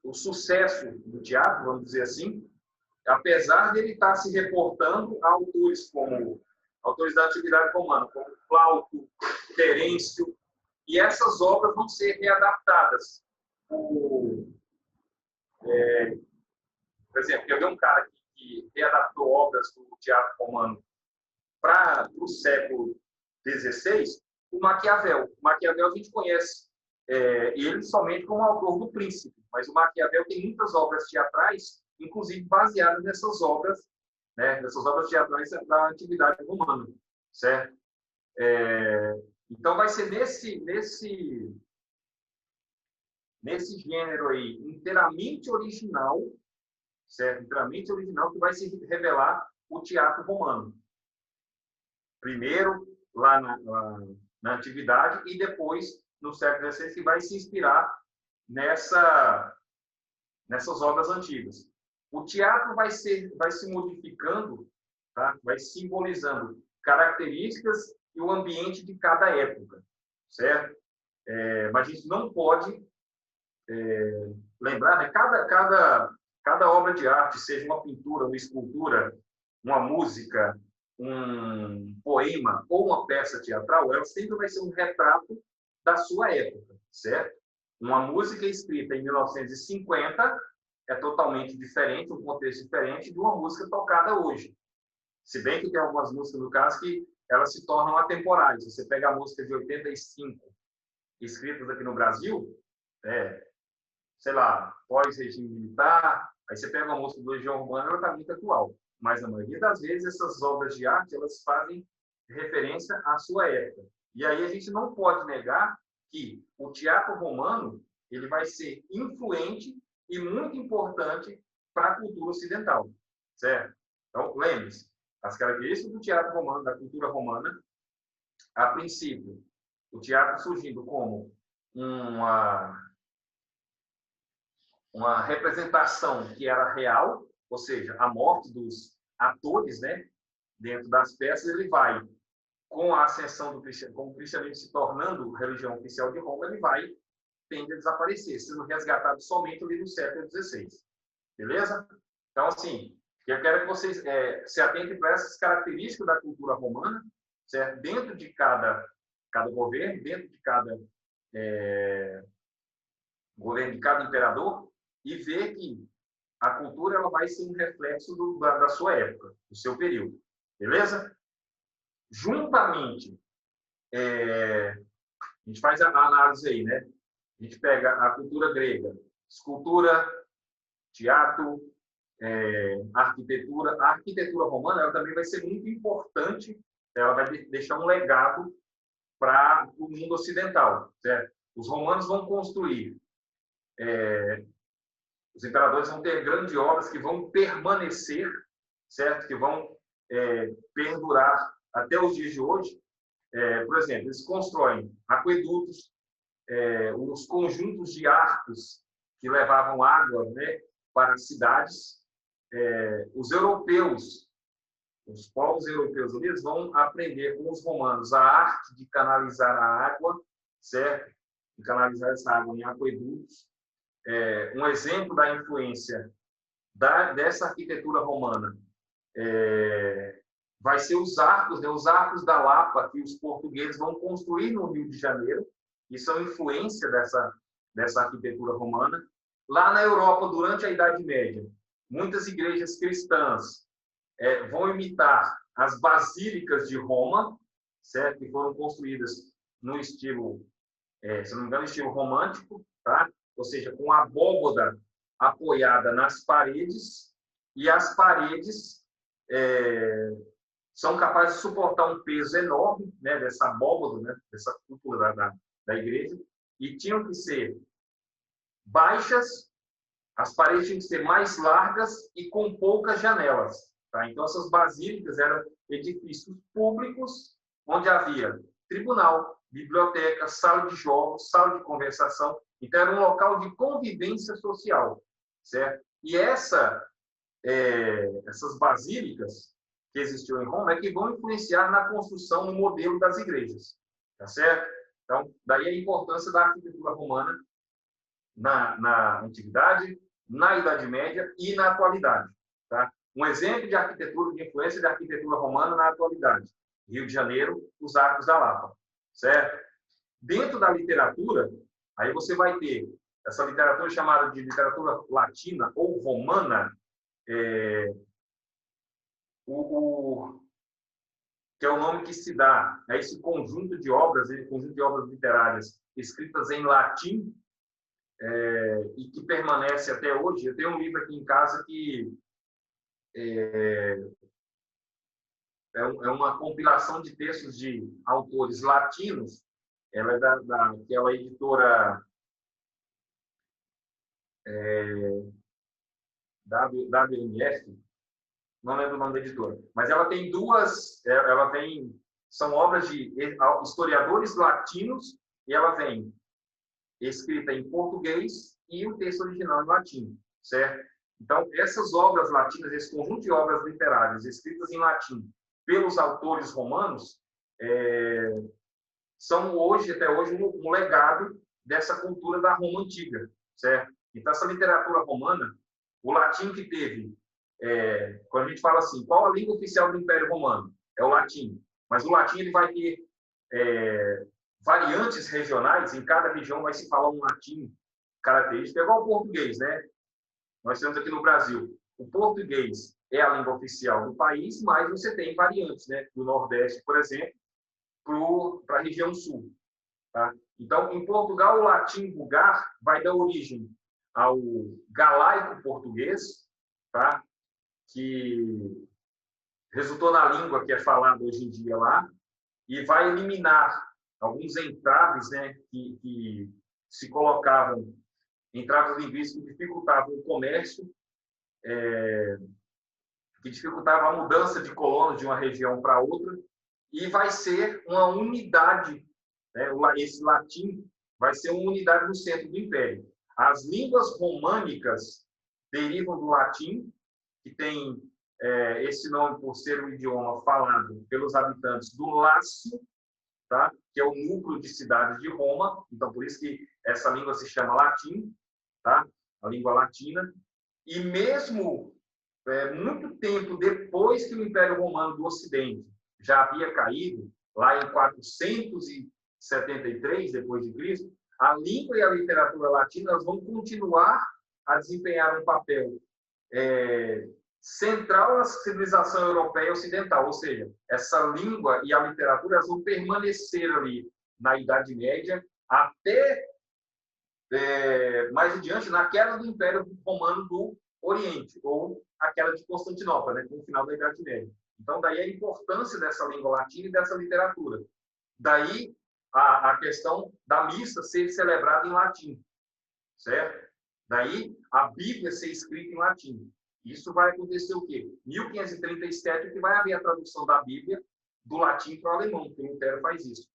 o sucesso do teatro, vamos dizer assim, apesar dele estar se reportando a autores da antiguidade romana, como Plauto, Terêncio, e essas obras vão ser readaptadas. Por exemplo, eu vi um cara que readaptou obras do teatro romano para o século XVI, o Maquiavel. O Maquiavel a gente conhece ele somente como autor do Príncipe, mas o Maquiavel tem muitas obras teatrais, inclusive baseadas nessas obras, né, nessas obras teatrais da antiguidade romana, certo? Então vai ser nesse gênero aí inteiramente original, certo? Inteiramente original que vai se revelar o teatro romano. Primeiro lá na antiguidade e depois no século XVI que vai se inspirar nessas obras antigas. O teatro vai se modificando, tá? Vai simbolizando características e o ambiente de cada época, certo? Mas a gente não pode lembrar, né? Cada obra de arte, seja uma pintura, uma escultura, uma música, um poema ou uma peça teatral, ela sempre vai ser um retrato da sua época, certo? Uma música escrita em 1950 é totalmente diferente, um contexto diferente de uma música tocada hoje. Se bem que tem algumas músicas, no caso, que elas se tornam atemporais. Você pega a música de 85, escritas aqui no Brasil, sei lá, pós-regime militar, aí você pega uma música do Legião Urbana, ela está muito atual. Mas, na maioria das vezes, essas obras de arte, elas fazem referência à sua época. E aí a gente não pode negar que o teatro romano ele vai ser influente e muito importante para a cultura ocidental, certo? Então, lembre-se, as características do teatro romano, da cultura romana, a princípio, o teatro surgindo como uma representação que era real, ou seja, a morte dos atores, né, dentro das peças, ele vai, com a ascensão do cristianismo, com o cristianismo se tornando religião oficial de Roma, ele vai tende a desaparecer, sendo resgatado somente ali no século XVI. Beleza? Então, assim, eu quero que vocês se atentem para essas características da cultura romana, certo? Dentro de cada governo, dentro de cada governo, de cada imperador, e ver que a cultura ela vai ser um reflexo da sua época, do seu período. Beleza? Juntamente, a gente faz a análise aí, né? A gente pega a cultura grega, escultura, teatro, arquitetura. A arquitetura romana ela também vai ser muito importante, ela vai deixar um legado para o mundo ocidental, certo? Os romanos vão construir, os imperadores vão ter grandes obras que vão permanecer, certo? Que vão perdurar até os dias de hoje. Por exemplo, eles constroem aquedutos, os conjuntos de arcos que levavam água, né, para as cidades. Os europeus, os povos europeus, eles vão aprender com os romanos a arte de canalizar a água, certo? De canalizar essa água em aquedutos. Um exemplo da influência dessa arquitetura romana vai ser os arcos, né? Os arcos da Lapa, que os portugueses vão construir no Rio de Janeiro, e são influência dessa arquitetura romana. Lá na Europa, durante a Idade Média, muitas igrejas cristãs vão imitar as basílicas de Roma, certo? Que foram construídas no estilo, se não me engano, estilo romântico, tá? Ou seja, com a abóbada apoiada nas paredes, e as paredes são capazes de suportar um peso enorme, né, dessa abóbada, né, dessa cúpula da igreja, e tinham que ser baixas, as paredes tinham que ser mais largas e com poucas janelas. Tá? Então, essas basílicas eram edifícios públicos, onde havia tribunal, biblioteca, sala de jogos, sala de conversação. Então, era um local de convivência social, certo? E essas basílicas que existiam em Roma é que vão influenciar na construção, no modelo das igrejas, tá certo? Então, daí a importância da arquitetura romana na antiguidade, na Idade Média e na atualidade, tá? Um exemplo de arquitetura, de influência de arquitetura romana na atualidade. Rio de Janeiro, os Arcos da Lapa, certo? Dentro da literatura, aí você vai ter essa literatura chamada de literatura latina ou romana, que é o nome que se dá a esse conjunto de obras literárias escritas em latim, e que permanece até hoje. Eu tenho um livro aqui em casa que é uma compilação de textos de autores latinos. Ela é daquela editora WMF, não lembro o nome da editora, mas ela tem são obras de historiadores latinos, e ela vem escrita em português e o texto original em latim, certo? Então, essas obras latinas, esse conjunto de obras literárias escritas em latim pelos autores romanos, são até hoje um legado dessa cultura da Roma antiga, certo? Então, essa literatura romana, o latim que teve, quando a gente fala assim, qual a língua oficial do Império Romano? É o latim. Mas o latim ele vai ter variantes regionais, em cada região vai se falar um latim característico, é igual ao português, né? Nós temos aqui no Brasil, o português é a língua oficial do país, mas você tem variantes, né? Do Nordeste, por exemplo, para a região Sul. Tá? Então, em Portugal, o latim vulgar vai dar origem ao galaico português, tá? Que resultou na língua que é falada hoje em dia lá, e vai eliminar alguns entraves, né, que se colocavam, entraves linguísticos que dificultavam o comércio, que dificultavam a mudança de colonos de uma região para outra, e vai ser uma unidade, né, esse latim vai ser uma unidade no centro do Império. As línguas românicas derivam do latim, que tem esse nome por ser um idioma falado pelos habitantes do Lácio, tá? Que é o núcleo de cidades de Roma. Então, por isso que essa língua se chama latim, tá? A língua latina. E mesmo muito tempo depois que o Império Romano do Ocidente já havia caído, lá em 473 depois de Cristo, a língua e a literatura latinas vão continuar a desempenhar um papel central na civilização europeia ocidental, ou seja, essa língua e a literatura vão permanecer ali na Idade Média até mais adiante na queda do Império Romano do Oriente, ou a queda de Constantinopla, né, com o final da Idade Média. Então, daí a importância dessa língua latina e dessa literatura. Daí a questão da missa ser celebrada em latim, certo? Daí a Bíblia ser escrita em latim. Isso vai acontecer o quê? 1537, que vai haver a tradução da Bíblia do latim para o alemão, que o Lutero faz isso.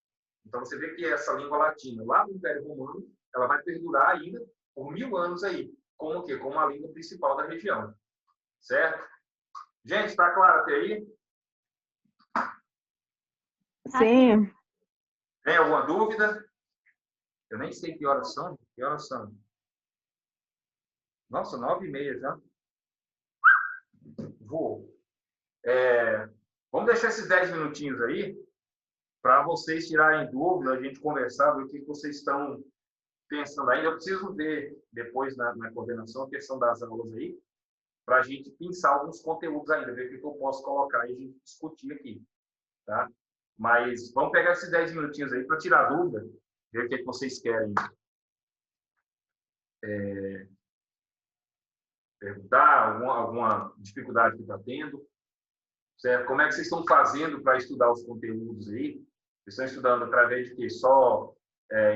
Então, você vê que essa língua latina, lá no Império Romano, ela vai perdurar ainda por 1000 anos aí, como o quê? Como a língua principal da região. Certo? Gente, está claro até aí? Sim. Tem alguma dúvida? Eu nem sei que horas são. Que horas são? Nossa, 9h30 já. Vou. Vamos deixar esses 10 minutinhos aí para vocês tirarem dúvida, a gente conversar, ver o que vocês estão pensando ainda. Eu preciso ver depois na coordenação a questão das aulas aí, para a gente pensar alguns conteúdos ainda, ver o que eu posso colocar e a gente discutir aqui, tá? Mas vamos pegar esses 10 minutinhos aí para tirar dúvida, ver o que vocês querem perguntar, alguma dificuldade que está tendo, certo? Como é que vocês estão fazendo para estudar os conteúdos aí? Vocês estão estudando através de quê? Só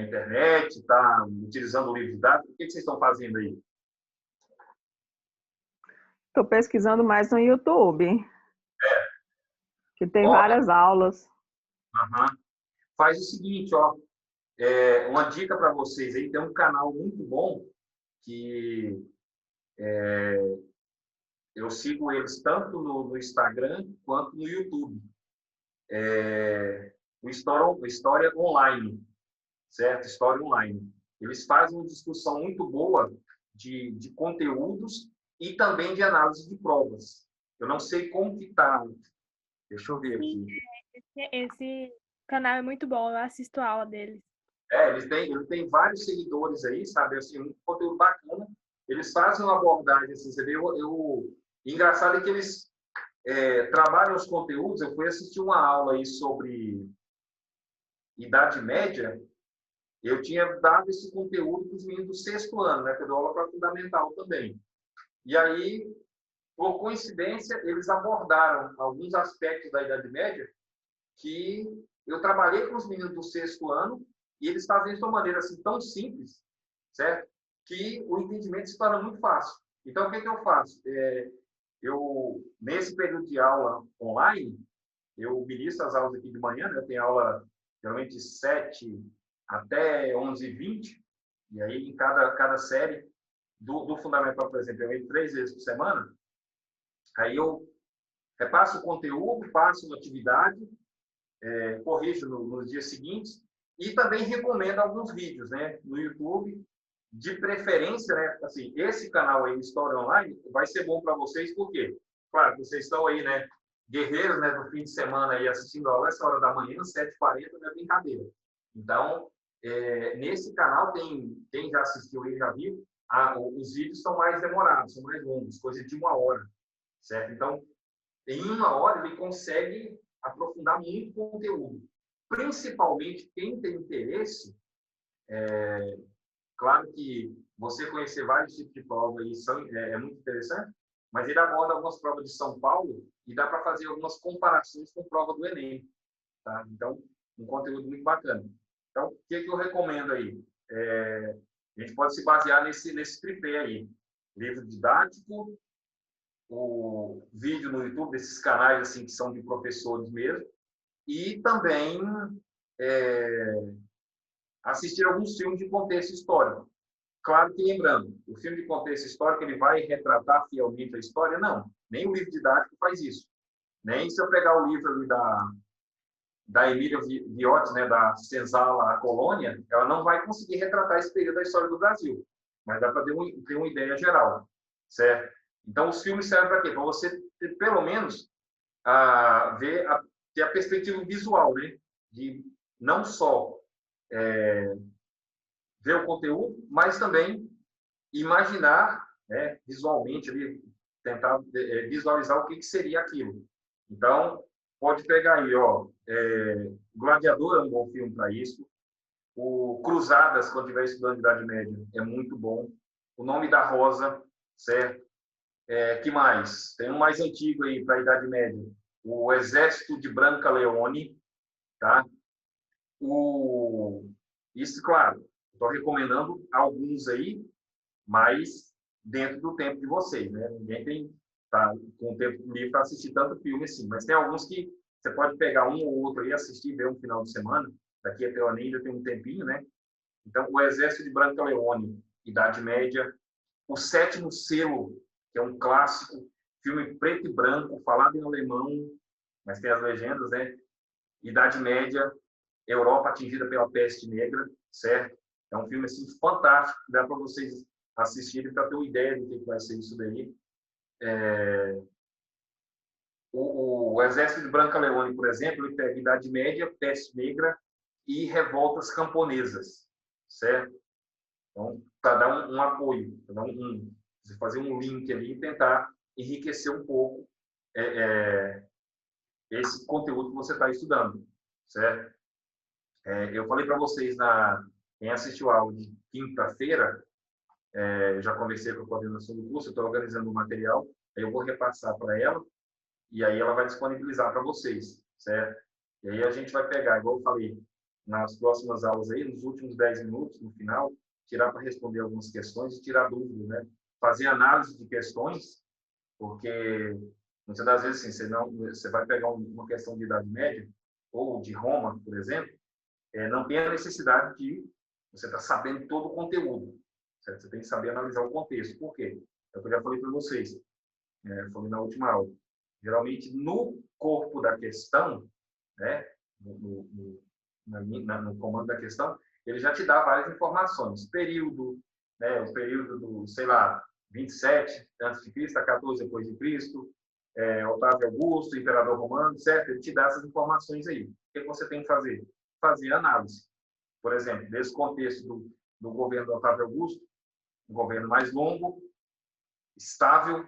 internet? Está utilizando o livro didático? O que vocês estão fazendo aí? Estou pesquisando mais no YouTube, que tem Ó, várias aulas. faz o seguinte, ó, uma dica para vocês aí, tem um canal muito bom que eu sigo eles tanto no Instagram quanto no YouTube. O História Online, certo? História Online. Eles fazem uma discussão muito boa de conteúdos e também de análise de provas. Eu não sei como que está. Deixa eu ver aqui. Esse canal é muito bom, eu assisto a aula deles. Ele tem vários seguidores aí, sabe? Assim, um conteúdo bacana. Eles fazem uma abordagem, assim, você vê, engraçado é que eles trabalham os conteúdos. Eu fui assistir uma aula aí sobre Idade Média. Eu tinha dado esse conteúdo para os meninos do 6º ano, né? Que eu dou aula para fundamental também. E aí, por coincidência, eles abordaram alguns aspectos da Idade Média que eu trabalhei com os meninos do 6º ano e eles fazem isso de uma maneira assim, tão simples, certo? Que o entendimento se torna muito fácil. Então, o que eu faço? Nesse período de aula online, eu ministro as aulas aqui de manhã, né? Eu tenho aula geralmente de 7 até 11h20, e aí em cada série do Fundamental, por exemplo, eu entro 3 vezes por semana, aí eu repasso o conteúdo, passo uma atividade, corrijo nos dias seguintes, e também recomendo alguns vídeos, né, no YouTube, de preferência, né, assim, esse canal aí, História Online, vai ser bom para vocês, porque, claro, vocês estão aí, né, guerreiros, né, no fim de semana aí assistindo a aula essa hora da manhã, 7h40, não é brincadeira. Então, nesse canal, quem já assistiu aí já viu, os vídeos são mais demorados, são mais longos, coisa de 1 hora, certo? Então, em 1 hora, ele consegue aprofundar muito conteúdo. Principalmente quem tem interesse, claro que você conhecer vários tipos de prova aí é muito interessante, mas ele aborda algumas provas de São Paulo e dá para fazer algumas comparações com prova do Enem, tá? Então, um conteúdo muito bacana. Então, o que eu recomendo aí? A gente pode se basear nesse tripé aí. Livro didático, o vídeo no YouTube, desses canais assim, que são de professores mesmo, e também assistir alguns filmes de contexto histórico. Claro que lembrando, o filme de contexto histórico ele vai retratar fielmente a história? Não, nem o livro didático faz isso. Nem se eu pegar o livro ali da Emília Viotti, né, da Senzala, A Colônia, ela não vai conseguir retratar esse período da história do Brasil, mas dá para ter uma ideia geral, certo? Então, os filmes servem para quê? Para você, pelo menos, ter a perspectiva visual, né? De não só ver o conteúdo, mas também imaginar, né, visualmente, ali, tentar visualizar o que seria aquilo. Então, pode pegar aí, ó, Gladiador é um bom filme para isso. O Cruzadas, quando estiver estudando Idade Média, é muito bom. O Nome da Rosa, certo? Que mais? Tem um mais antigo aí para a Idade Média. O Exército de Brancaleone, tá? Isso, claro, estou recomendando alguns aí, mas dentro do tempo de vocês, né? Ninguém tem com o tempo livre para assistir tanto filme assim, mas tem alguns que você pode pegar um ou outro e assistir, ver um final de semana, daqui até o Enem ainda tem um tempinho, né? Então, o Exército de Brancaleone, Idade Média, O Sétimo Selo, que é um clássico, filme preto e branco, falado em alemão, mas tem as legendas, né? Idade Média, Europa atingida pela peste negra, certo? É um filme assim fantástico, dá para vocês assistirem para ter uma ideia do que vai ser isso daí. o exército de Branca Leone, por exemplo, ele pega Idade Média, peste negra e revoltas camponesas, certo? Então, para dar um apoio, para dar você fazer um link ali e tentar enriquecer um pouco esse conteúdo que você está estudando, certo? Eu falei para vocês, quem assistiu a aula de quinta-feira, eu já conversei com a coordenação do curso, eu estou organizando o material, aí eu vou repassar para ela, e aí ela vai disponibilizar para vocês, certo? E aí a gente vai pegar, igual eu falei, nas próximas aulas aí, nos últimos 10 minutos, no final, tirar para responder algumas questões e tirar dúvidas, né? Fazer análise de questões, porque muitas das vezes, assim, você vai pegar uma questão de Idade Média, ou de Roma, por exemplo, não tem a necessidade de você estar sabendo todo o conteúdo, certo? Você tem que saber analisar o contexto. Por quê? É o que eu já falei para vocês, falei na última aula. Geralmente, no corpo da questão, né, no comando da questão, ele já te dá várias informações. Período, né, o período do, sei lá, 27 a.C. a 14 depois de Cristo, Otávio Augusto, imperador romano, certo? Ele te dá essas informações aí. O que você tem que fazer? Fazer análise. Por exemplo, nesse contexto do governo do Otávio Augusto, um governo mais longo, estável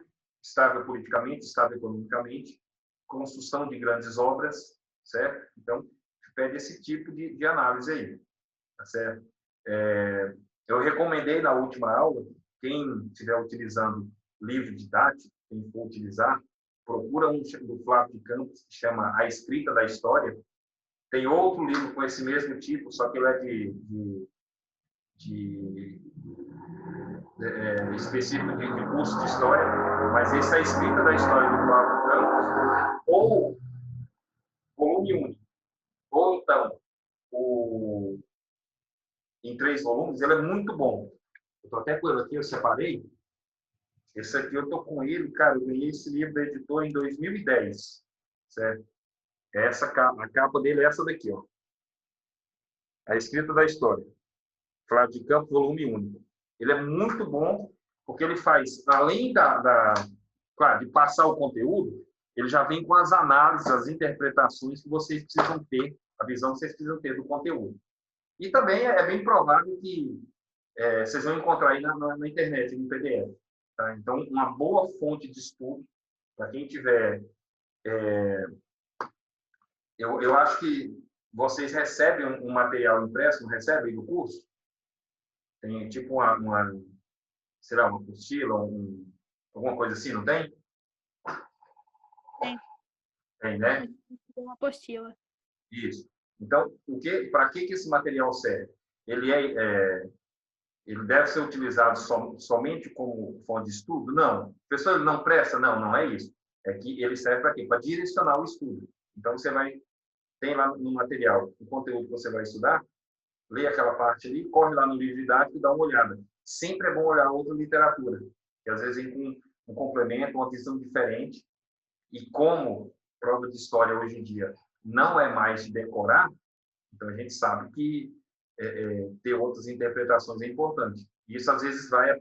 politicamente, estável economicamente, construção de grandes obras, certo? Então, pede esse tipo de análise aí, tá certo? Eu recomendei na última aula, quem estiver utilizando livro didático, quem for utilizar, procura um do Flávio de Campos, que chama A Escrita da História. Tem outro livro com esse mesmo tipo, só que ele é específico de curso de História, mas esse é A Escrita da História do Flávio de Campos, ou volume único, ou então em 3 volumes, ele é muito bom. Eu estou até com ele aqui, eu separei. Esse aqui eu estou com ele, cara, eu ganhei esse livro da editora em 2010, certo? A capa dele é essa daqui, ó. A Escrita da História. Flávio de Campos, volume único. Ele é muito bom, porque ele faz, além claro, de passar o conteúdo, ele já vem com as análises, as interpretações que vocês precisam ter, a visão que vocês precisam ter do conteúdo. E também é bem provável que vocês vão encontrar aí na internet, no PDF. Tá? Então, uma boa fonte de estudo, para quem tiver... Eu acho que vocês recebem um material impresso, não recebem do curso? Tem tipo sei lá, uma apostila, alguma coisa assim, não tem? Tem. Tem, né? Uma apostila. Isso. Então, para que esse material serve? Ele deve ser utilizado somente como fonte de estudo? Não. O professor, ele não presta? Não, não é isso. É que ele serve para quê? Para direcionar o estudo. Então, tem lá no material o conteúdo que você vai estudar, lê aquela parte ali, corre lá no livro didático e dá uma olhada. Sempre é bom olhar outra literatura, que às vezes vem com um complemento, uma visão diferente. E como prova de história hoje em dia não é mais de decorar, então a gente sabe que ter outras interpretações é importante. Isso às vezes vai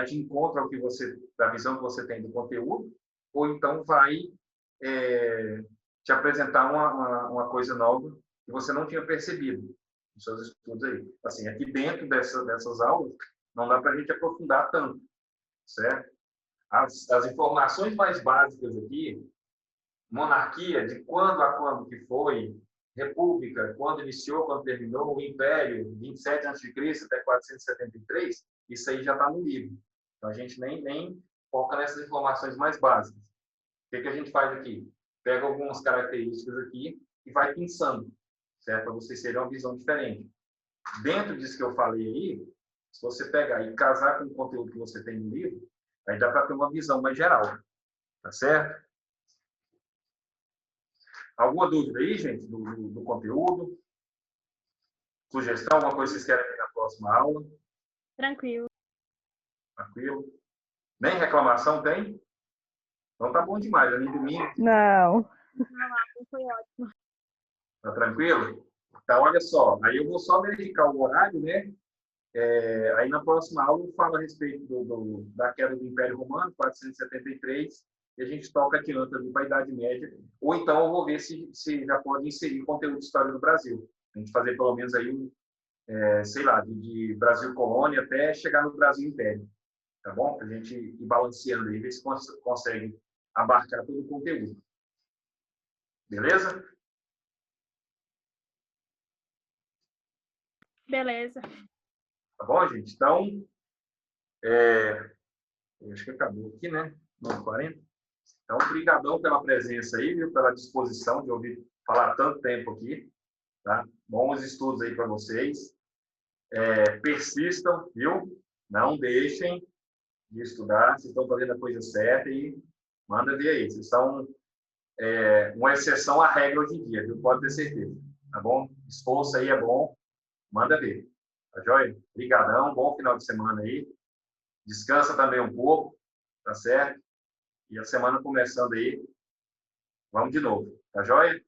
de encontro ao que da visão que você tem do conteúdo, ou então vai te apresentar uma coisa nova que você não tinha percebido nos seus estudos aí. Assim, aqui dentro dessas aulas, não dá para a gente aprofundar tanto, certo? As informações mais básicas aqui, monarquia, de quando a quando que foi, república, quando iniciou, quando terminou, o império, 27 a.C. até 473, isso aí já está no livro. Então, a gente nem foca nessas informações mais básicas. O que a gente faz aqui? Pega algumas características aqui e vai pensando, certo? Para vocês terem uma visão diferente. Dentro disso que eu falei aí, se você pegar e casar com o conteúdo que você tem no livro, aí dá para ter uma visão mais geral, tá certo? Alguma dúvida aí, gente, do conteúdo? Sugestão, alguma coisa que vocês querem ver na próxima aula? Tranquilo. Tranquilo? Nem reclamação tem? Então tá bom demais, é nem domingo. Não. Foi ótimo. Tá tranquilo? Então, olha só, aí eu vou só verificar o horário, né? Aí na próxima aula eu falo a respeito da queda do Império Romano, 473, e a gente toca adiante ali para a Idade Média. Ou então eu vou ver se já pode inserir conteúdo de história do Brasil. A gente fazer pelo menos aí, sei lá, de Brasil Colônia até chegar no Brasil Império. Tá bom? Para a gente ir balanceando aí, ver se consegue abarcar todo o conteúdo. Beleza? Beleza. Tá bom, gente? Então, eu acho que acabou aqui, né? 9h40. Então, obrigadão pela presença aí, viu? Pela disposição de ouvir falar tanto tempo aqui. Tá? Bons estudos aí para vocês. Persistam, viu? Não deixem de estudar. Vocês estão fazendo a coisa certa e manda ver aí. Vocês são uma exceção à regra hoje em dia, viu? Pode ter certeza. Tá bom? Esforço aí é bom. Manda ver. Tá joia? Obrigadão. Bom final de semana aí. Descansa também um pouco. Tá certo? E a semana começando aí. Vamos de novo. Tá joia?